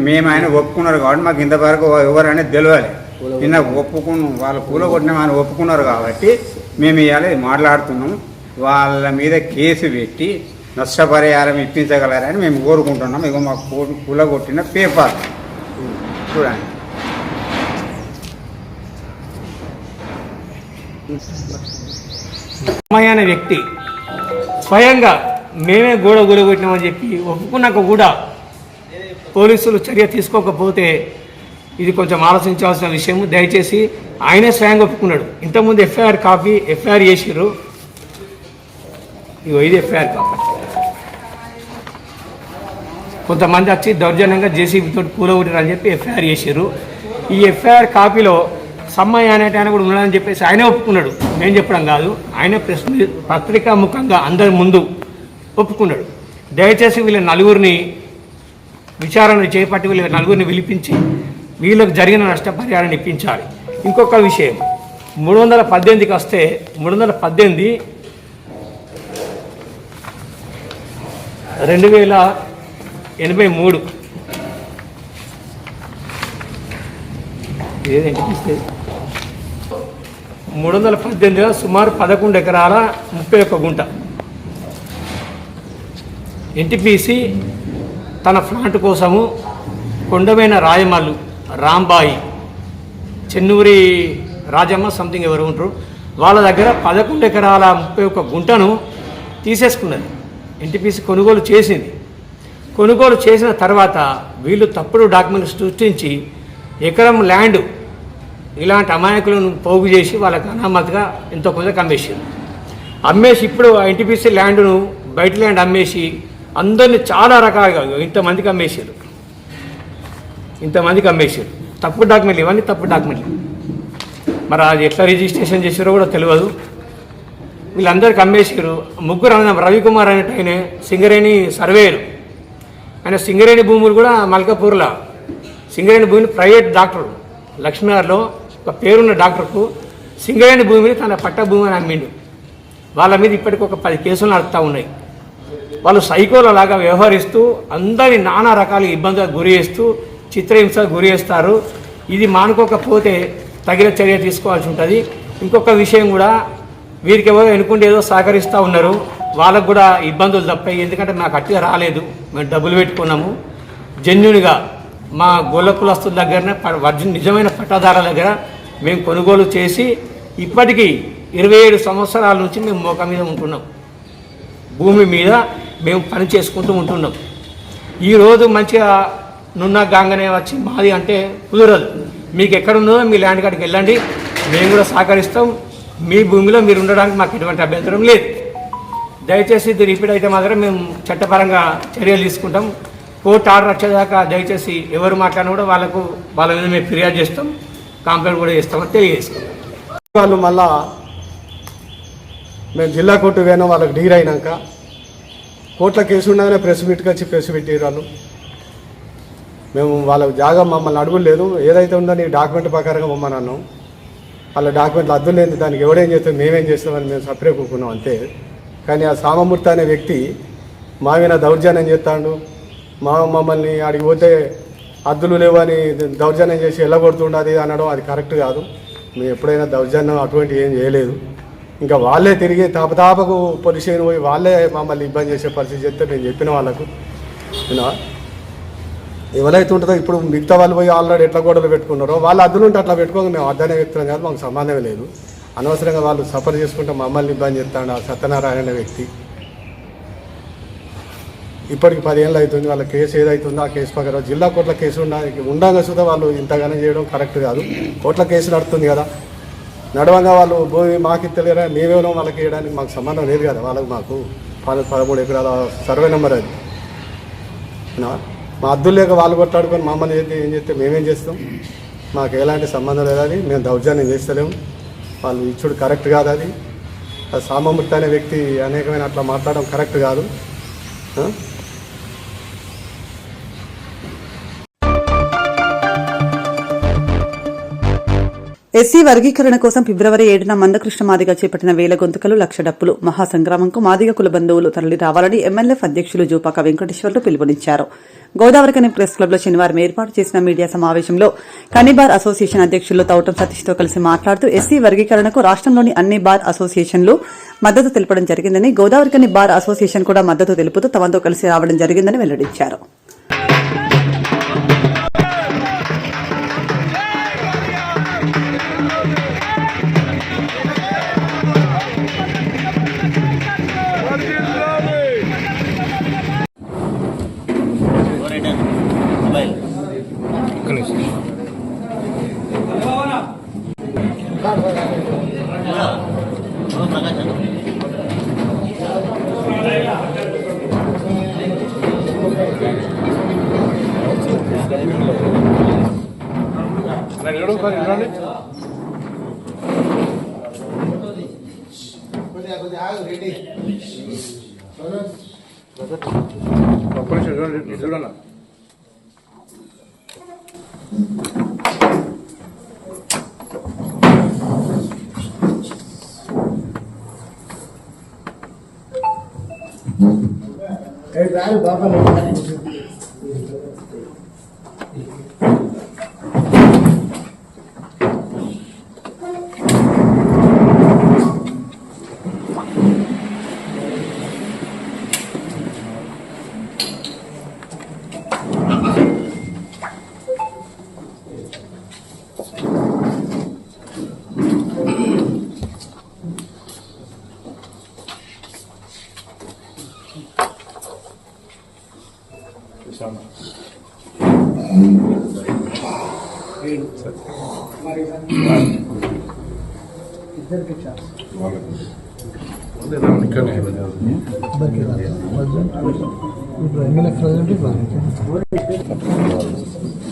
మేము ఆయన ఒప్పుకున్నారు కాబట్టి మాకు ఇంతవరకు ఎవరనేది తెలియాలి. నిన్న వాళ్ళు కూలగొట్టిన ఆయన ఒప్పుకున్నారు కాబట్టి మేము ఇవాళ మాట్లాడుతున్నాం. వాళ్ళ మీద కేసు పెట్టి నష్టపరిహారం ఇప్పించగలరని మేము కోరుకుంటున్నాం. ఇక మాకు కూలగొట్టిన పేపర్ చూడండి. అమ్మాయి అనే వ్యక్తి స్వయంగా మేమే గోడ కూలగొట్టినామని చెప్పి ఒప్పుకున్నాక కూడా పోలీసులు చర్య తీసుకోకపోతే ఇది కొంచెం ఆలోచించాల్సిన విషయం. దయచేసి ఆయనే స్వయంగా ఒప్పుకున్నాడు. ఇంతకుముందు ఎఫ్ఐఆర్ చేసిర్రు. ఇది ఎఫ్ఐఆర్ కాపీ. కొంతమంది వచ్చి దౌర్జన్యంగా జేసీబీ తోటి కూలగొట్టారని చెప్పి ఎఫ్ఐఆర్ చేసారు. ఈ ఎఫ్ఐఆర్ కాపీలో సమ్మయ్య అనేట ఆయన కూడా ఉన్నాడని చెప్పేసి ఆయనే ఒప్పుకున్నాడు, నేను చెప్పడం కాదు. ఆయన పత్రికా ముఖంగా అందరి ముందు ఒప్పుకున్నాడు. దయచేసి వీళ్ళ నలుగురిని విచారణ చేపట్టి వీళ్ళ నలుగురిని పిలిపించి వీళ్ళకు జరిగిన నష్టపరిహారాన్ని ఇప్పించాలి. ఇంకొక విషయం, 318కి వస్తే 318 2083 ఏదేంటి 318 సుమారు 11 ఎకరాల 31 గుంట ఎన్టీపీసీ తన ప్లాంట్ కోసము కొండమైన రాయమల్లు రాంబాయి చెన్నూరి రాజమ్మ సంథింగ్ ఎవరు ఉంటారు వాళ్ళ దగ్గర 11 ఎకరాల 31 గుంటను తీసేసుకున్నది. ఎన్టీపీసీ కొనుగోలు చేసింది. కొనుగోలు చేసిన తర్వాత వీళ్ళు తప్పుడు డాక్యుమెంట్స్ సృష్టించి ఎకరం ల్యాండ్ ఇలాంటి అమాయకులను పోగు చేసి వాళ్ళకి అనామతిగా ఎంతో కొంత అమ్మేసి ఇప్పుడు ఆ ఎన్టీపీసీ ల్యాండ్ను బయట ల్యాండ్ అమ్మేసి అందరినీ చాలా రకాలుగా ఇంతమందికి అమ్మేసారు. తప్పుడు డాక్యుమెంట్లు, ఇవన్నీ తప్పుడు డాక్యుమెంట్లు. మరి అది ఎట్లా రిజిస్ట్రేషన్ చేసారో కూడా తెలియదు. వీళ్ళందరికీ అమ్మేసారు. ముగ్గురు అన్న రవికుమార్ అనేట ఆయన సింగరేణి సర్వేయర్. ఆయన సింగరేణి భూములు కూడా మల్కాపూర్లో సింగరేణి భూమిని ప్రైవేట్ డాక్టర్ లక్ష్మీనగర్లో ఒక పేరున్న డాక్టర్కు సింగరేణి భూమిని తన పట్ట భూమి అని అమ్మిండు. వాళ్ళ మీద ఇప్పటికి ఒక 10 కేసులు నడుస్తూ ఉన్నాయి. వాళ్ళు సైకోల లాగా వ్యవహరిస్తూ అందరినీ నానా రకాల ఇబ్బందులకు గురి చేస్తూ చిత్రహింసకు గురి చేస్తారు. ఇది మానుకోకపోతే తగిన చర్య తీసుకోవాల్సి ఉంటుంది. ఇంకొక విషయం కూడా, వీరికి ఎవరో ఎన్నుకుంటే ఏదో సహకరిస్తూ ఉన్నారు, వాళ్ళకు కూడా ఇబ్బందులు తప్పాయి. ఎందుకంటే మాకు అట్టిగా రాలేదు, మేము డబ్బులు పెట్టుకున్నాము. జెన్యున్గా మా గొల్ల కులస్తుల దగ్గరనే నిజమైన పట్టాదారుల దగ్గర మేము కొనుగోలు చేసి ఇప్పటికీ 27 సంవత్సరాల నుంచి మేము మోక మీద ఉంటున్నాం. భూమి మీద మేము పని చేసుకుంటూ ఉంటున్నాం. ఈరోజు మంచిగా నున్న గాంగనే వచ్చి మాది అంటే కుదరదు. మీకు ఎక్కడున్నదో మీ ల్యాండ్ కాడికి వెళ్ళండి, మేము కూడా సహకరిస్తాం. మీ భూమిలో మీరు ఉండడానికి మాకు ఎటువంటి అభ్యంతరం లేదు. దయచేసి ఇది రిపీట్ అయితే మాత్రం మేము చట్టపరంగా చర్యలు తీసుకుంటాం. కోర్టు ఆర్డర్ వచ్చేదాకా దయచేసి ఎవరు మాట్లాడినా కూడా వాళ్ళ మీద మేము ఫిర్యాదు చేస్తాం, కంప్లైంట్ కూడా చేస్తామని తెలియజేస్తాం. వాళ్ళు మళ్ళా మేము జిల్లా కోర్టు పోయినా వాళ్ళకి డీర్ అయినాక కోర్టులో కేసు ఉండగానే ప్రెస్ మీట్కి వచ్చి ప్రెస్ పెట్టారు వాళ్ళు. మేము వాళ్ళ జాగా మమ్మల్ని అడుగులేదు, ఏదైతే ఉందో నీ డాక్యుమెంట్ ప్రకారంగా మమ్మల్ని అన్నాం. వాళ్ళ డాక్యుమెంట్లు అద్దులు లేదు, దానికి ఎవడేం చేస్తాం మేమేం చేస్తామని మేము సపరేట్ కూకున్నాం అంతే. కానీ ఆ సామమూర్తి అనే వ్యక్తి మా మీద దౌర్జన్యం చేస్తాడు. మమ్మల్ని ఆడికి పోతే అద్దులు లేవని దౌర్జన్యం చేసి వెళ్ళగొడుతుండది అనడం అది కరెక్ట్ కాదు. మేము ఎప్పుడైనా దౌర్జన్యం అటువంటి ఏం చేయలేదు. ఇంకా వాళ్ళే తిరిగి తాపతాపకు పోలీస్ స్టేషన్ పోయి వాళ్ళే మమ్మల్ని ఇబ్బంది చేసే పరిస్థితి చేస్తే మేము చెప్పిన వాళ్ళకు ఎవరైతే ఉంటుందో ఇప్పుడు మిగతా వాళ్ళు పోయి ఆల్రెడీ ఎట్లా గోడలు పెట్టుకున్నారో వాళ్ళు అద్దులుంటే అట్లా పెట్టుకోక మేము అద్దనే వ్యక్తులం కాదు, మాకు సంబంధమే లేదు. అనవసరంగా వాళ్ళు సఫర్ చేసుకుంటే మమ్మల్ని ఇబ్బంది చేస్తాడు ఆ సత్యనారాయణ అనే వ్యక్తి. ఇప్పటికి 10 ఏళ్ళు అవుతుంది. వాళ్ళ కేసు ఏదైతుందో ఆ కేసు ప్రకారం జిల్లా కోర్టుల కేసు ఉండగా సుధా వాళ్ళు ఇంతగానో చేయడం కరెక్ట్ కాదు. కోర్టుల కేసు నడుస్తుంది కదా, నడవంగా వాళ్ళు భూమి మాకు తెలియరా మేమేమో వాళ్ళకి వేయడానికి మాకు సంబంధం లేదు కదా. వాళ్ళకి మాకు 13 ఎకరాల సర్వే నెంబర్ అది. మా అద్దులు లేక వాళ్ళు కొట్లాడుకొని మమ్మల్ని ఏం చేస్తే మేమేం చేస్తాం? మాకు ఎలాంటి సంబంధం లేదు. అది మేము దౌర్జన్యం చేస్తలేము. వాళ్ళు ఇచ్చుడు కరెక్ట్ కాదు. అది సామమూర్తి అనే వ్యక్తి అనేకమైన అట్లా మాట్లాడడం కరెక్ట్ కాదు. ఎస్సీ వర్గీకరణ కోసం ఫిబ్రవరి 7న మందకృష్ణ మాదిగ చేపట్టిన వేల గొంతుకలు లక్ష డప్పులు మహాసంగ్రామంకు మాదిగ కుల బంధువులు తరలి రావాలని ఎమ్మెల్యే అధ్యక్షులు జూపాక వెంకటేశ్వర్లు పిలుపునిచ్చారు. గోదావరికని ప్రెస్ క్లబ్ లో శనివారం ఏర్పాటు చేసిన మీడియా సమావేశంలో కని బార్ అసోసియేషన్ అధ్యక్షులు తౌటం సతీష్ తో కలిసి మాట్లాడుతూ ఎస్సీ వర్గీకరణకు రాష్ట్రంలోని అన్ని బార్ అసోసియేషన్లు మద్దతు తెలపడం జరిగిందని, గోదావరికని బార్ అసోసియేషన్ కూడా మద్దతు తెలుపుతూ తమతో కలిసి రావడం జరిగిందని వెల్లడించారు.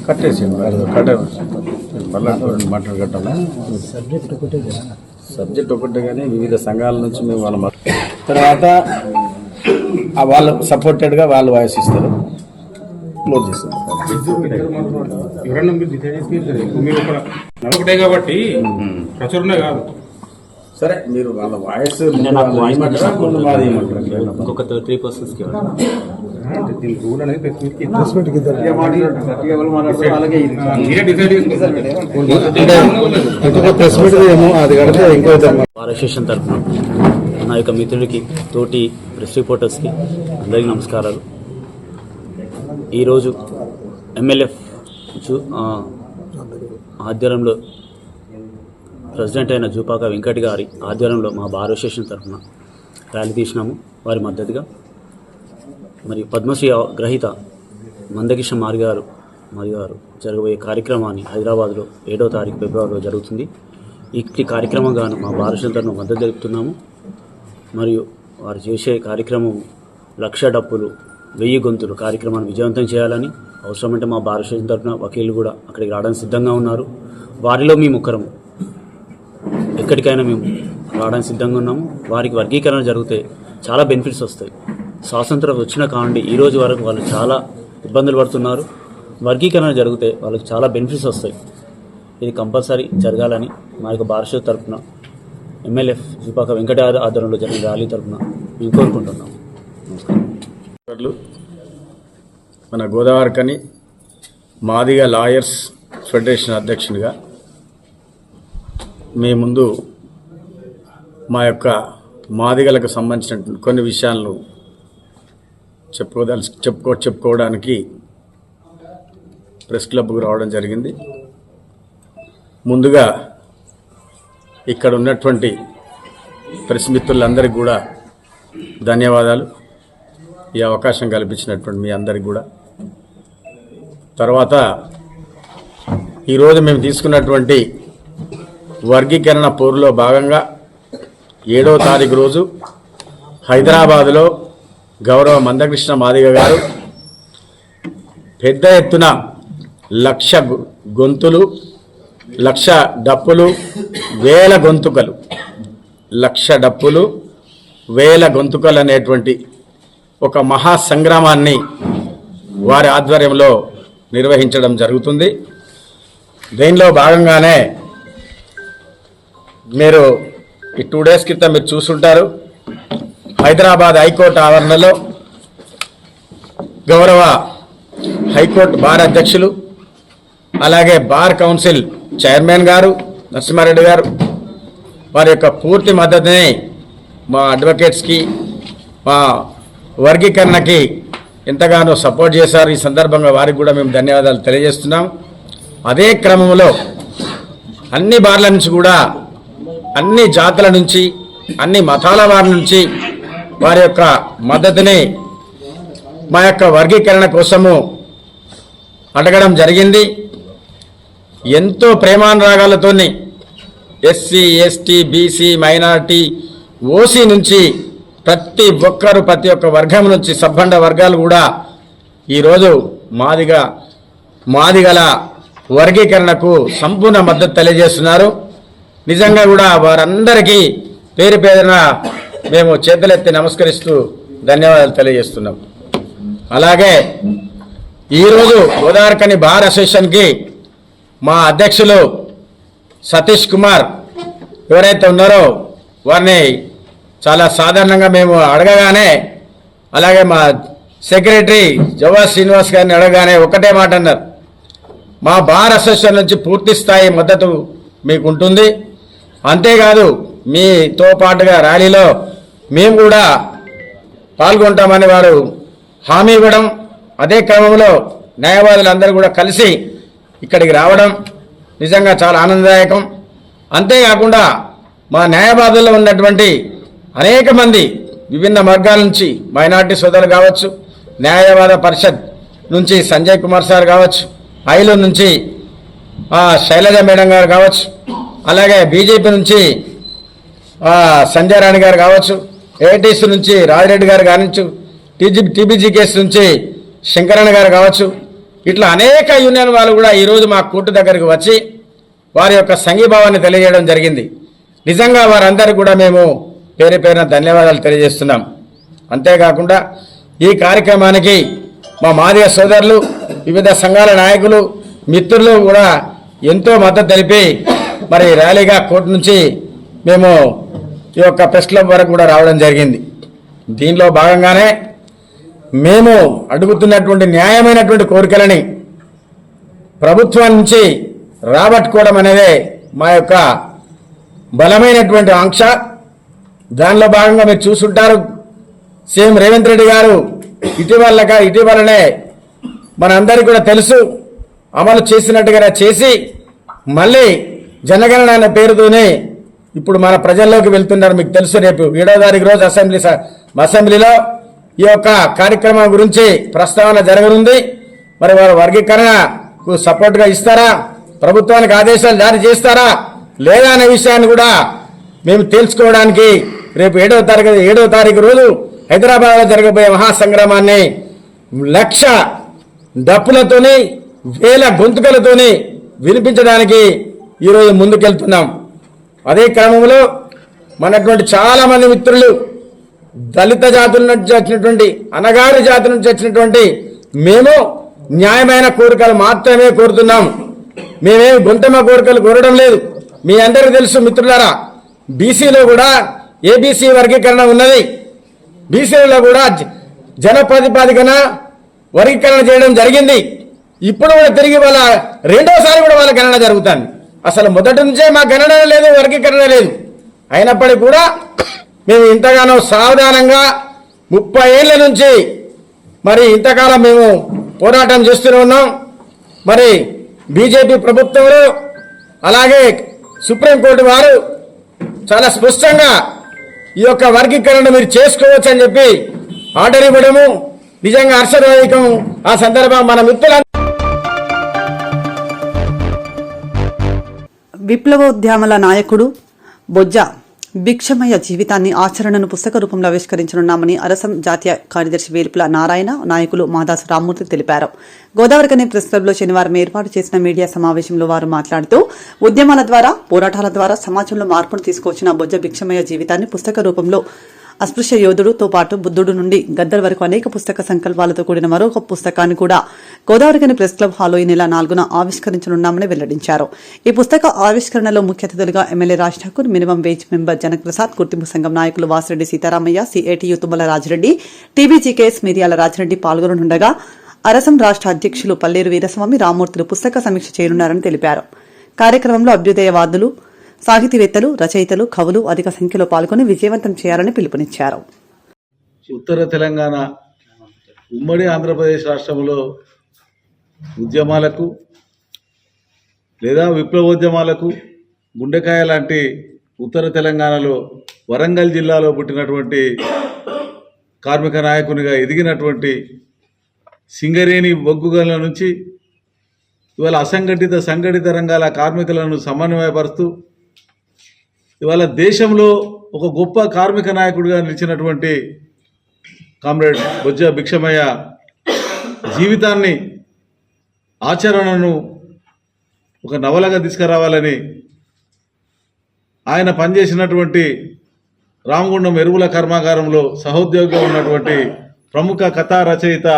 కట్టేసి మళ్ళీ మాట్లాడగట్టాలా సబ్జెక్ట్ ఒకటే కానీ వివిధ సంఘాల నుంచి మేము వాళ్ళ తర్వాత వాళ్ళు సపోర్టెడ్గా వాళ్ళు వాయిస్ ఇస్తారు, క్లోజ్ చేస్తారు. ఒకటే కాబట్టి ప్రచురణ కాదు. సరే మీరు వాళ్ళ వాయిస్ ఇంకొక 3 పర్సన్స్కి రూల్ అనేది అసోసియేషన్ తరఫున నా యొక్క మిత్రుడికి, తోటి ప్రెస్ రిపోర్టర్స్కి అందరికీ నమస్కారాలు. ఈరోజు MLF ఆధ్వర్యంలో ప్రెసిడెంట్ అయిన జూపాక వెంకట్ గారి ఆధ్వర్యంలో మా బార్ అసోసియేషన్ తరఫున ర్యాలీ తీసినాము వారి మద్దతుగా. మరియు పద్మశ్రీ గ్రహీత మందకిష మారి గారు జరగబోయే కార్యక్రమాన్ని హైదరాబాద్లో 7వ తారీఖు ఫిబ్రవరిలో జరుగుతుంది. ఈ కార్యక్రమం గాను మా బార్ అసోసియేషన్ తరఫున మద్దతు తెలుపుతున్నాము. మరియు వారు చేసే కార్యక్రమం 1,00,000 డప్పులు 1000 గొంతులు కార్యక్రమాన్ని విజయవంతం చేయాలని, అవసరమంటే మా బార్ అసోసియేషన్ తరఫున వకీలు కూడా అక్కడికి రావడానికి సిద్ధంగా ఉన్నారు. వారిలో మేము ఒకరము, ఎక్కడికైనా మేము రావడానికి సిద్ధంగా ఉన్నాము. వారికి వర్గీకరణ జరిగితే చాలా బెనిఫిట్స్ వస్తాయి. స్వాతంత్రం వచ్చిన కాండి ఈ రోజు వరకు వాళ్ళు చాలా ఇబ్బందులు పడుతున్నారు. వర్గీకరణ జరిగితే వాళ్ళకి చాలా బెనిఫిట్స్ వస్తాయి. ఇది కంపల్సరీ జరగాలని మా యొక్క బార్ అసోసియేషన్ తరఫున MLF జూపాక వెంకట ఆధ్వర్యంలో జరిగిన ర్యాలీ తరఫున మేము కోరుకుంటున్నాము. నమస్కారం. మన గోదావరికని మాదిగ లాయర్స్ ఫెడరేషన్ అధ్యక్షునిగా మీ ముందు మా యొక్క మాదిగలకు సంబంధించినటువంటి కొన్ని విషయాలను చెప్పుకోవడానికి ప్రెస్ క్లబ్కు రావడం జరిగింది. ముందుగా ఇక్కడ ఉన్నటువంటి ప్రెస్ మిత్రులందరికీ కూడా ధన్యవాదాలు, ఈ అవకాశం కల్పించినటువంటి మీ అందరికీ కూడా. తర్వాత ఈరోజు మేము తీసుకున్నటువంటి వర్గీకరణ పోరులో భాగంగా 7వ తారీఖు రోజు హైదరాబాదులో గౌరవ మందకృష్ణ మాదిగ గారు పెద్ద ఎత్తున 1,00,000 గొంతులు, 1,00,000 డప్పులు, 1000 గొంతుకలు, 1,00,000 డప్పులు, 1000 గొంతుకలు అనేటువంటి ఒక మహా సంగ్రామాన్ని వారి ఆధ్వర్యంలో నిర్వహించడం జరుగుతుంది. దీనిలో భాగంగానే మీరు ఈ 2 డేస్ క్రితం మీరు చూస్తుంటారు, హైదరాబాద్ హైకోర్టు ఆవరణలో గౌరవ హైకోర్టు బార్ అధ్యక్షులు, అలాగే బార్ కౌన్సిల్ చైర్మన్ గారు నరసింహారెడ్డి గారు వారి యొక్క పూర్తి మద్దతుని మా అడ్వకేట్స్కి, మా వర్గీకరణకి ఎంతగానో సపోర్ట్ చేశారు. ఈ సందర్భంగా వారికి కూడా మేము ధన్యవాదాలు తెలియజేస్తున్నాం. అదే క్రమంలో అన్ని బార్ల నుంచి కూడా, అన్ని జాతుల నుంచి, అన్ని మతాల వారి నుంచి వారి యొక్క మద్దతుని మా యొక్క వర్గీకరణ కోసము అడగడం జరిగింది. ఎంతో ప్రేమానురాగాలతోని SC, ST, BC, minority, OC నుంచి ప్రతి ఒక్క వర్గం నుంచి సబ్బండ వర్గాలు కూడా ఈరోజు మాదిగల వర్గీకరణకు సంపూర్ణ మద్దతు తెలియజేస్తున్నారు. నిజంగా కూడా వారందరికీ పేరు పేరున మేము చేతులెత్తి నమస్కరిస్తూ ధన్యవాదాలు తెలియజేస్తున్నాం. అలాగే ఈరోజు గోదావరికని బార్ అసోసియేషన్కి మా అధ్యక్షులు సతీష్ కుమార్ ఎవరైతే ఉన్నారో వారిని చాలా సాధారణంగా మేము అడగగానే, అలాగే మా సెక్రటరీ జవహర్ శ్రీనివాస్ గారిని అడగగానే ఒకటే మాట అన్నారు, మా బార్ అసోసియేషన్ నుంచి పూర్తి స్థాయి మద్దతు మీకు ఉంటుంది, అంతేకాదు మీతో పాటుగా ర్యాలీలో మేము కూడా పాల్గొంటామని వారు హామీ ఇవ్వడం, అదే క్రమంలో న్యాయవాదులందరూ కూడా కలిసి ఇక్కడికి రావడం నిజంగా చాలా ఆనందదాయకం. అంతేకాకుండా మా న్యాయవాదుల్లో ఉన్నటువంటి అనేక మంది విభిన్న వర్గాల నుంచి మైనార్టీ సోదరులు కావచ్చు, న్యాయవాద పరిషత్ నుంచి సంజయ్ కుమార్ సార్ కావచ్చు, ఐలు నుంచి శైలజ మేడం గారు కావచ్చు, అలాగే బీజేపీ నుంచి సంజయ్ రాణి గారు కావచ్చు, ఏఐటీసీ నుంచి రాజిరెడ్డి గారు కావచ్చు, టీబీజీకేఎస్ నుంచి శంకరణ గారు కావచ్చు, ఇట్లా అనేక యూనియన్ వాళ్ళు కూడా ఈరోజు మా కోర్టు దగ్గరికి వచ్చి వారి యొక్క సంఘీభావాన్ని తెలియజేయడం జరిగింది. నిజంగా వారందరికీ కూడా మేము పేరు పేరున ధన్యవాదాలు తెలియజేస్తున్నాం. అంతేకాకుండా ఈ కార్యక్రమానికి మా మాదిగ సోదరులు, వివిధ సంఘాల నాయకులు, మిత్రులు కూడా ఎంతో మద్దతు తెలిపి మరి ర్యాలీగా కోర్టు నుంచి మేము ఈ యొక్క ప్రెస్ క్లబ్ వరకు కూడా రావడం జరిగింది. దీనిలో భాగంగానే మేము అడుగుతున్నటువంటి న్యాయమైనటువంటి కోరికలని ప్రభుత్వం నుంచి రాబట్టుకోవడం అనేదే మా యొక్క బలమైనటువంటి ఆంక్ష. దానిలో భాగంగా మీరు చూసుంటారు, సీఎం రేవంత్ రెడ్డి గారు ఇటీవలనే మనందరికీ కూడా తెలుసు అమలు చేసినట్టుగా చేసి మళ్ళీ జనగణన అనే పేరుతోనే ఇప్పుడు మన ప్రజల్లోకి వెళ్తున్నారు. మీకు తెలుసు, రేపు 7వ తారీఖు రోజు అసెంబ్లీలో ఈ యొక్క కార్యక్రమం గురించి ప్రస్తావన జరగనుంది. మరి వారు వర్గీకరణకు సపోర్ట్గా ఇస్తారా, ప్రభుత్వానికి ఆదేశాలు జారీ చేస్తారా లేదా అనే విషయాన్ని కూడా మేము తేల్చుకోవడానికి రేపు 7వ తారీఖు రోజు హైదరాబాద్లో జరగబోయే మహాసంగ్రామాన్ని 1,00,000 డప్పులతోని 1,000 గొంతుకలతోని వినిపించడానికి ఈరోజు ముందుకెళ్తున్నాం. అదే క్రమంలో మనటువంటి చాలా మంది మిత్రులు దళిత జాతుల నుంచి వచ్చినటువంటి, అనగారి జాతి నుంచి వచ్చినటువంటి మేము న్యాయమైన కోరికలు మాత్రమే కోరుతున్నాం. మేమేమి గొంతమ కోరికలు కోరడం లేదు. మీ అందరికీ తెలుసు మిత్రులారా, బీసీలో కూడా ఏబీసీ వర్గీకరణ ఉన్నది. బీసీలో కూడా జనప్రాతిపదికన వర్గీకరణ చేయడం జరిగింది. ఇప్పుడు కూడా తిరిగి వాళ్ళ రెండోసారి కూడా వాళ్ళ గణన జరుగుతుంది. అసలు మొదటి నుంచే మా గణన లేదు, వర్గీకరణ లేదు. అయినప్పటికీ కూడా మేము ఇంతగానో సావధానంగా 30 ఏళ్ల నుంచి మరి ఇంతకాలం మేము పోరాటం చేస్తూనే ఉన్నాం. మరి బీజేపీ ప్రభుత్వంలో అలాగే సుప్రీంకోర్టు వారు చాలా స్పష్టంగా ఈ యొక్క వర్గీకరణ మీరు చేసుకోవచ్చు అని చెప్పి ఆర్డర్ ఇవ్వడము నిజంగా హర్షదాయకం. ఆ సందర్భం మన మిత్రుల విప్లవోద్యమాల నాయకుడు బొజ్జ భిక్షమయ్య జీవితాన్ని ఆచరణను పుస్తక రూపంలో ఆవిష్కరించనున్నామని అరసం జాతీయ కార్యదర్శి వేలుపుల నారాయణ, నాయకులు మాదాసు రామ్మూర్తి తెలిపారు. గోదావరికని ప్రెస్ క్లబ్లో శనివారం ఏర్పాటు చేసిన మీడియా సమావేశంలో వారు మాట్లాడుతూ ఉద్యమాల ద్వారా, పోరాటాల ద్వారా సమాజంలో మార్పును తీసుకొచ్చిన బొజ్జ భిక్షమయ్య జీవితాన్ని పుస్తక రూపంలో అస్పృశ్య యోధుడుతో పాటు బుద్ధుడు నుండి గద్దర్ వరకు అనేక పుస్తక సంకల్పాలతో కూడిన మరొక పుస్తకాన్ని కూడా గోదావరికని ప్రెస్ క్లబ్ హాల్లో ఈ నెల 4న ఆవిష్కరించనున్నామని వెల్లడించారు. ఈ పుస్తక ఆవిష్కరణలో ముఖ్య అతిథులుగా MLA Raj Thakur, minimum wage member Janak Prasad, గుర్తింపు సంఘం నాయకులు వాసిరెడ్డి సీతారామయ్య, సిఐటియు తుమ్మల రాజిరెడ్డి, టీబీజీకేఎస్ మిర్యాల రాజిరెడ్డి పాల్గొననుండగా అరసం రాష్ట్ర అధ్యక్షులు పల్లేరు వీరస్వామి, రామ్మూర్తులు పుస్తక సమీక్ష చేయనున్నారని తెలిపారు. కార్యక్రమంలో అభ్యుదయవాదులు, సాహితీవేత్తలు, రచయితలు, కవులు అధిక సంఖ్యలో పాల్గొని విజయవంతం చేయాలని పిలుపునిచ్చారు. ఉత్తర తెలంగాణ, ఉమ్మడి ఆంధ్రప్రదేశ్ రాష్ట్రంలో ఉద్యమాలకు లేదా విప్లవోద్యమాలకు గుండెకాయ లాంటి ఉత్తర తెలంగాణలో వరంగల్ జిల్లాలో పుట్టినటువంటి కార్మిక నాయకునిగా ఎదిగినటువంటి సింగరేణి బొగ్గుగల నుంచి ఇవాళ అసంఘటిత సంఘటిత రంగాల కార్మికులను సమన్వయపరుస్తూ ఇవాళ దేశంలో ఒక గొప్ప కార్మిక నాయకుడిగా నిలిచినటువంటి కామ్రేడ్ బొజ్జ భిక్షమయ్య జీవితాన్ని, ఆచరణను ఒక నవలగా తీసుకురావాలని ఆయన పనిచేసినటువంటి రామగుండం ఎరువుల కర్మాగారంలో సహోద్యోగిగా ఉన్నటువంటి ప్రముఖ కథా రచయిత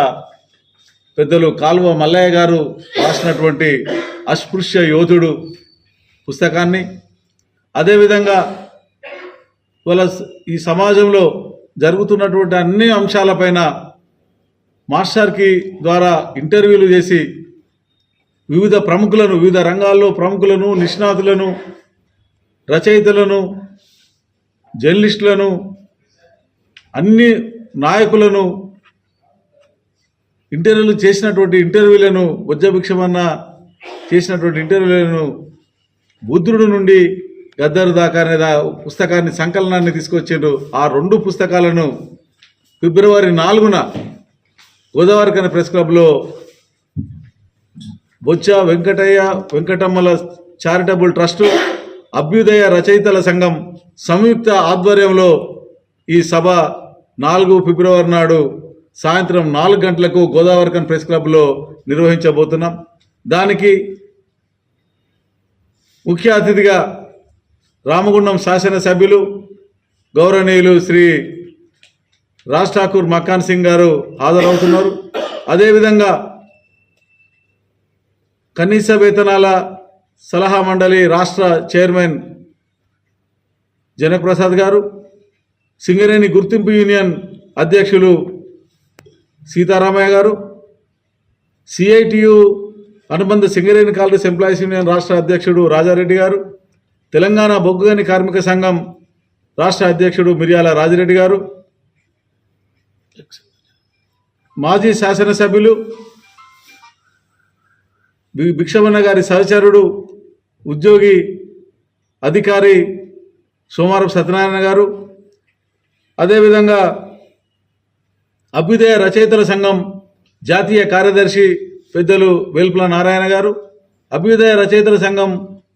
పెద్దలు కాలువ మల్లయ్య గారు రాసినటువంటి అస్పృశ్య యోధుడు పుస్తకాన్ని, అదేవిధంగా వాళ్ళ ఈ సమాజంలో జరుగుతున్నటువంటి అన్ని అంశాలపైన మాస్టర్కి ద్వారా ఇంటర్వ్యూలు చేసి వివిధ ప్రముఖులను, వివిధ రంగాల్లో ప్రముఖులను, నిష్ణాతులను, రచయితలను, జర్నలిస్టులను, అన్ని నాయకులను ఇంటర్వ్యూలు చేసినటువంటి ఇంటర్వ్యూలను, బొజ్జభిక్షమన్న చేసినటువంటి ఇంటర్వ్యూలను బుద్ధుడు నుండి గద్దరు దాకా అనే పుస్తకాన్ని సంకలనాన్ని తీసుకొచ్చిండ్రు. ఆ 2 పుస్తకాలను ఫిబ్రవరి 4న గోదావరికని ప్రెస్ క్లబ్లో బొచ్చ వెంకటమ్మల చారిటబుల్ ట్రస్టు, అభ్యుదయ రచయితల సంఘం సంయుక్త ఆధ్వర్యంలో ఈ సభ 4 ఫిబ్రవరి నాడు సాయంత్రం 4 గంటలకు గోదావరికన్ ప్రెస్ క్లబ్లో నిర్వహించబోతున్నాం. దానికి ముఖ్య అతిథిగా రామగుండం శాసనసభ్యులు గౌరవనీయులు శ్రీ రాజ్ ఠాకూర్ మకాన్ సింగ్ గారు హాజరవుతున్నారు. అదేవిధంగా కనీస వేతనాల సలహా మండలి రాష్ట్ర చైర్మన్ జనకప్రసాద్ గారు, సింగరేణి గుర్తింపు యూనియన్ అధ్యక్షులు సీతారామయ్య గారు, సిఐటియు అనుబంధ సింగరేణి కాలరీస్ ఎంప్లాయీస్ యూనియన్ రాష్ట్ర అధ్యక్షుడు రాజారెడ్డి గారు, తెలంగాణ బొగ్గుగని కార్మిక సంఘం రాష్ట్ర అధ్యక్షుడు మిర్యాల రాజిరెడ్డి గారు, మాజీ శాసనసభ్యులు భిక్షమన్న గారి సహచరుడు ఉద్యోగి అధికారి సోమారపు సత్యనారాయణ గారు, అదేవిధంగా అభ్యుదయ రచయితల సంఘం జాతీయ కార్యదర్శి పెద్దలు వేల్పుల నారాయణ గారు, అభ్యుదయ రచయితల సంఘం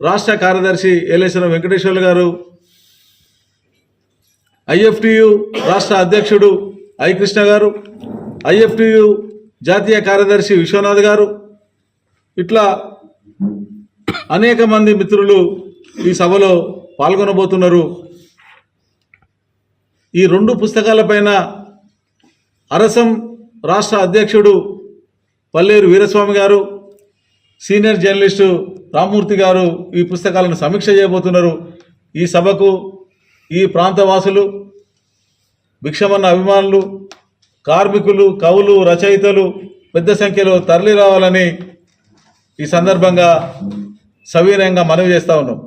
రాష్ట్ర కార్యదర్శి ఏలేశ్వరం వెంకటేశ్వర్లు గారు, ఐఎఫ్టియు రాష్ట్ర అధ్యక్షుడు ఐ కృష్ణ గారు, ఐఎఫ్టియు జాతీయ కార్యదర్శి విశ్వనాథ్ గారు, ఇట్లా అనేక మంది మిత్రులు ఈ సభలో పాల్గొనబోతున్నారు. ఈ 2 పుస్తకాలపైన అరసం రాష్ట్ర అధ్యక్షుడు పల్లేరు వీరస్వామి గారు, సీనియర్ జర్నలిస్టు రామ్మూర్తి గారు ఈ పుస్తకాలను సమీక్ష చేయబోతున్నారు. ఈ సభకు ఈ ప్రాంతవాసులు, భిక్షమన్న అభిమానులు, కార్మికులు, కవులు, రచయితలు పెద్ద సంఖ్యలో తరలి రావాలని ఈ సందర్భంగా సవినయంగా మనవి చేస్తూ ఉన్నాం.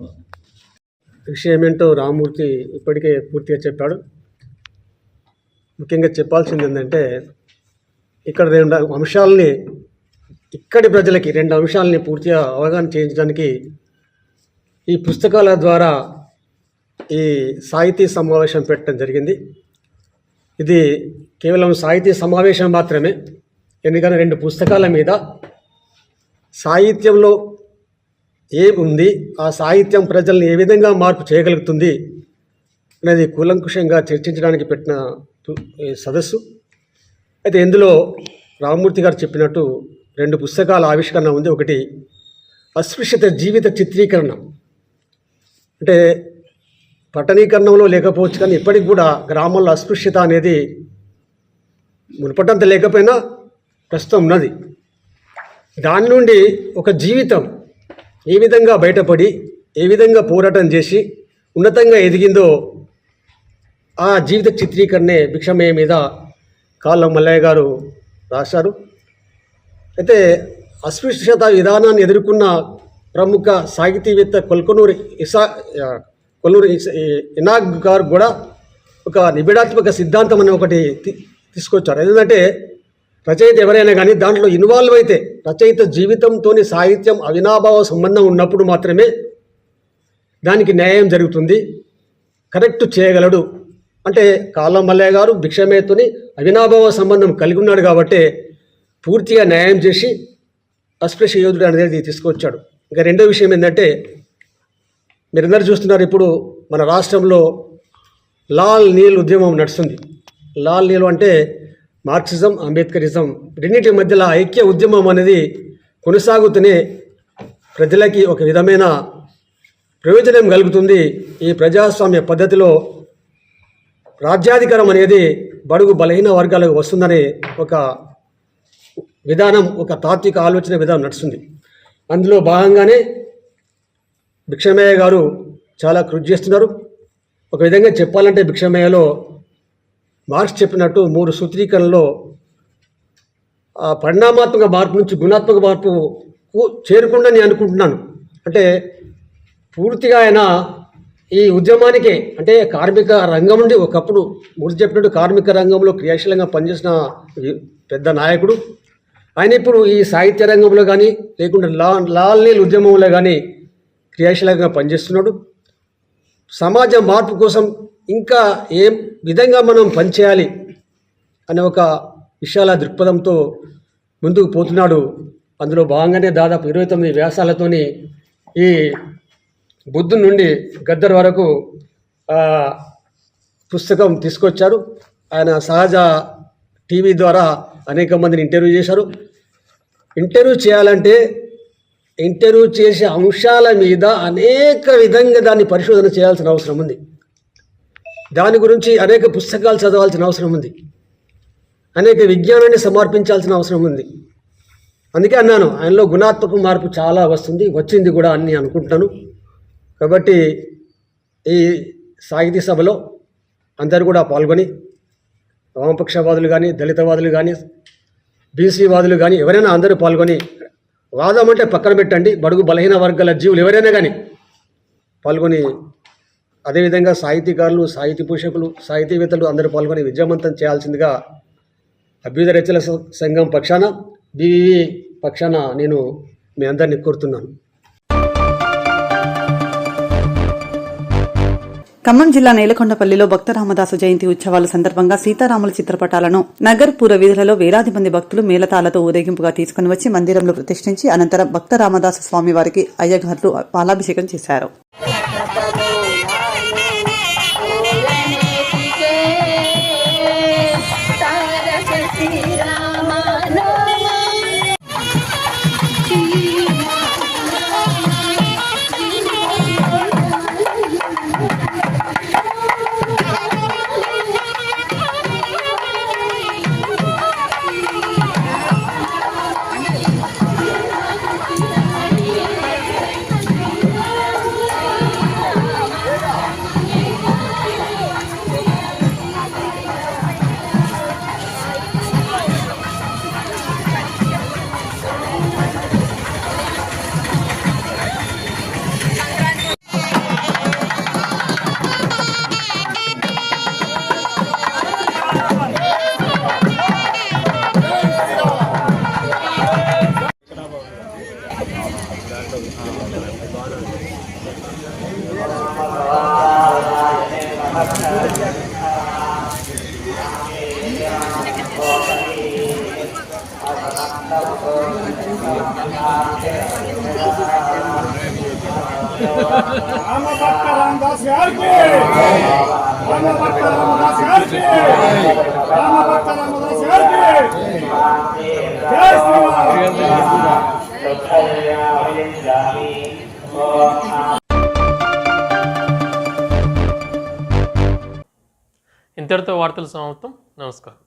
విషయం ఏంటో రామ్మూర్తి ఇప్పటికే పూర్తిగా చెప్పాడు. ముఖ్యంగా చెప్పాల్సింది ఏంటంటే, ఇక్కడ 2 అంశాలని, ఇక్కడి ప్రజలకి 2 అంశాలని పూర్తిగా అవగాహన చేయించడానికి ఈ పుస్తకాల ద్వారా ఈ సాహితీ సమావేశం పెట్టడం జరిగింది. ఇది కేవలం సాహితీ సమావేశం మాత్రమే, ఎందుకంటే 2 పుస్తకాల మీద సాహిత్యంలో ఏముంది, ఆ సాహిత్యం ప్రజల్ని ఏ విధంగా మార్పు చేయగలుగుతుంది అనేది కూలంకుషంగా చర్చించడానికి పెట్టిన సదస్సు. అయితే ఇందులో రామ్మూర్తి గారు చెప్పినట్టు 2 పుస్తకాల ఆవిష్కరణ ఉంది. ఒకటి అస్పృశ్యత జీవిత చిత్రీకరణ, అంటే పట్టణీకరణంలో లేకపోవచ్చు కానీ ఇప్పటికి కూడా గ్రామాల్లో అస్పృశ్యత అనేది మునుపటంత లేకపోయినా ప్రస్తుతం ఉన్నది. దాని నుండి ఒక జీవితం ఏ విధంగా బయటపడి ఏ విధంగా పోరాటం చేసి ఉన్నతంగా ఎదిగిందో ఆ జీవిత చిత్రీకరణే భిక్షమయ్య మీద కాళ్ళ మల్లయ్య గారు రాశారు. అయితే అస్పృశ్యత విధానాన్ని ఎదుర్కొన్న ప్రముఖ సాహితీవేత్త కొల్కనూరు ఇనాగ్ గారు కూడా ఒక నిబిడాత్మక సిద్ధాంతం అనే ఒకటి తీసుకొచ్చారు. ఎందుకంటే రచయిత ఎవరైనా కానీ దాంట్లో ఇన్వాల్వ్ అయితే, రచయిత జీవితంతో సాహిత్యం అవినాభావ సంబంధం ఉన్నప్పుడు మాత్రమే దానికి న్యాయం జరుగుతుంది, కరెక్ట్ చేయగలడు. అంటే కాళ్ళ మల్లయ్య గారు భిక్షమయ్యతోని అవినాభావ సంబంధం కలిగి ఉన్నాడు కాబట్టి పూర్తిగా న్యాయం చేసి అస్పృశ్య యోధుడు అనేది తీసుకొచ్చాడు. ఇంకా రెండో విషయం ఏంటంటే, మీరందరూ చూస్తున్నారు, ఇప్పుడు మన రాష్ట్రంలో లాల్ నీల్ ఉద్యమం నడుస్తుంది. లాల్ నీల్ అంటే మార్క్సిజం, అంబేద్కరిజం రెండింటి మధ్యలో ఐక్య ఉద్యమం అనేది కొనసాగుతూనే ప్రజలకి ఒక విధమైన ప్రయోజనం కలుగుతుంది. ఈ ప్రజాస్వామ్య పద్ధతిలో రాజ్యాధికారం అనేది బడుగు బలహీన వర్గాలకు వస్తుందనే ఒక విధానం, ఒక తాత్విక ఆలోచన విధానం నడుస్తుంది. అందులో భాగంగానే భిక్షమయ్య గారు చాలా కృషి చేస్తున్నారు. ఒక విధంగా చెప్పాలంటే భిక్షమయ్యలో మార్క్స్ చెప్పినట్టు 3 సూత్రీకరణలో పరిణామాత్మక మార్పు నుంచి గుణాత్మక మార్పుకు చేరుకుండా నేను అనుకుంటున్నాను. అంటే పూర్తిగా ఆయన ఈ ఉద్యమానికి అంటే కార్మిక రంగం నుండి ఒకప్పుడు మూర్తి చెప్పినట్టు కార్మిక రంగంలో క్రియాశీలంగా పనిచేసిన పెద్ద నాయకుడు. ఆయన ఇప్పుడు ఈ సాహిత్య రంగంలో కానీ లేకుంటే లాల్ నీల్ ఉద్యమంలో కానీ క్రియాశీలంగా పనిచేస్తున్నాడు. సమాజ మార్పు కోసం ఇంకా ఏం విధంగా మనం పనిచేయాలి అనే ఒక విశాల దృక్పథంతో ముందుకు పోతున్నాడు. అందులో భాగంగానే దాదాపు 29 వ్యాసాలతోని ఈ బుద్ధుని నుండి గద్దర్ వరకు పుస్తకం తీసుకొచ్చారు. ఆయన సహజ టీవీ ద్వారా అనేక మందిని ఇంటర్వ్యూ చేశారు. ఇంటర్వ్యూ చేయాలంటే ఇంటర్వ్యూ చేసే అంశాల మీద అనేక విధంగా దాన్ని పరిశోధన చేయాల్సిన అవసరం ఉంది. దాని గురించి అనేక పుస్తకాలు చదవాల్సిన అవసరం ఉంది. అనేక విజ్ఞానాన్ని సమర్పించాల్సిన అవసరం ఉంది. అందుకే అన్నాను, ఆయనలో గుణాత్మక మార్పు చాలా వస్తుంది, వచ్చింది కూడా అని అనుకుంటున్నాను. కాబట్టి ఈ సాహితీ సభలో అందరూ కూడా పాల్గొని వామపక్షవాదులు కానీ, దళితవాదులు కానీ, బీసీవాదులు కానీ ఎవరైనా అందరూ పాల్గొని, వాదం అంటే పక్కన పెట్టండి, బడుగు బలహీన వర్గాల జీవులు ఎవరైనా కానీ పాల్గొని, అదేవిధంగా సాహితీకారులు, సాహితీ పోషకులు, సాహితీవేత్తలు అందరూ పాల్గొని విజయవంతం చేయాల్సిందిగా అభ్యుదయ రచనల సంఘం పక్షాన, బీవీ పక్షాన నేను మీ అందరినీ కోరుతున్నాను. ఖమ్మం జిల్లా నేలకొండపల్లిలో భక్త రామదాసు జయంతి ఉత్సవాల సందర్భంగా సీతారాముల చిత్రపటాలను నగర్ పూర వీధులలో వేలాది మంది భక్తులు మేళతాలతో ఊరేగింపుగా తీసుకుని వచ్చి మందిరంలో ప్రతిష్ఠించి అనంతరం భక్త రామదాసు స్వామి వారికి అయ్యగారులు పాలాభిషేకం చేశారు. ఇంతటితో వార్తలు సమాప్తం. నమస్కారం.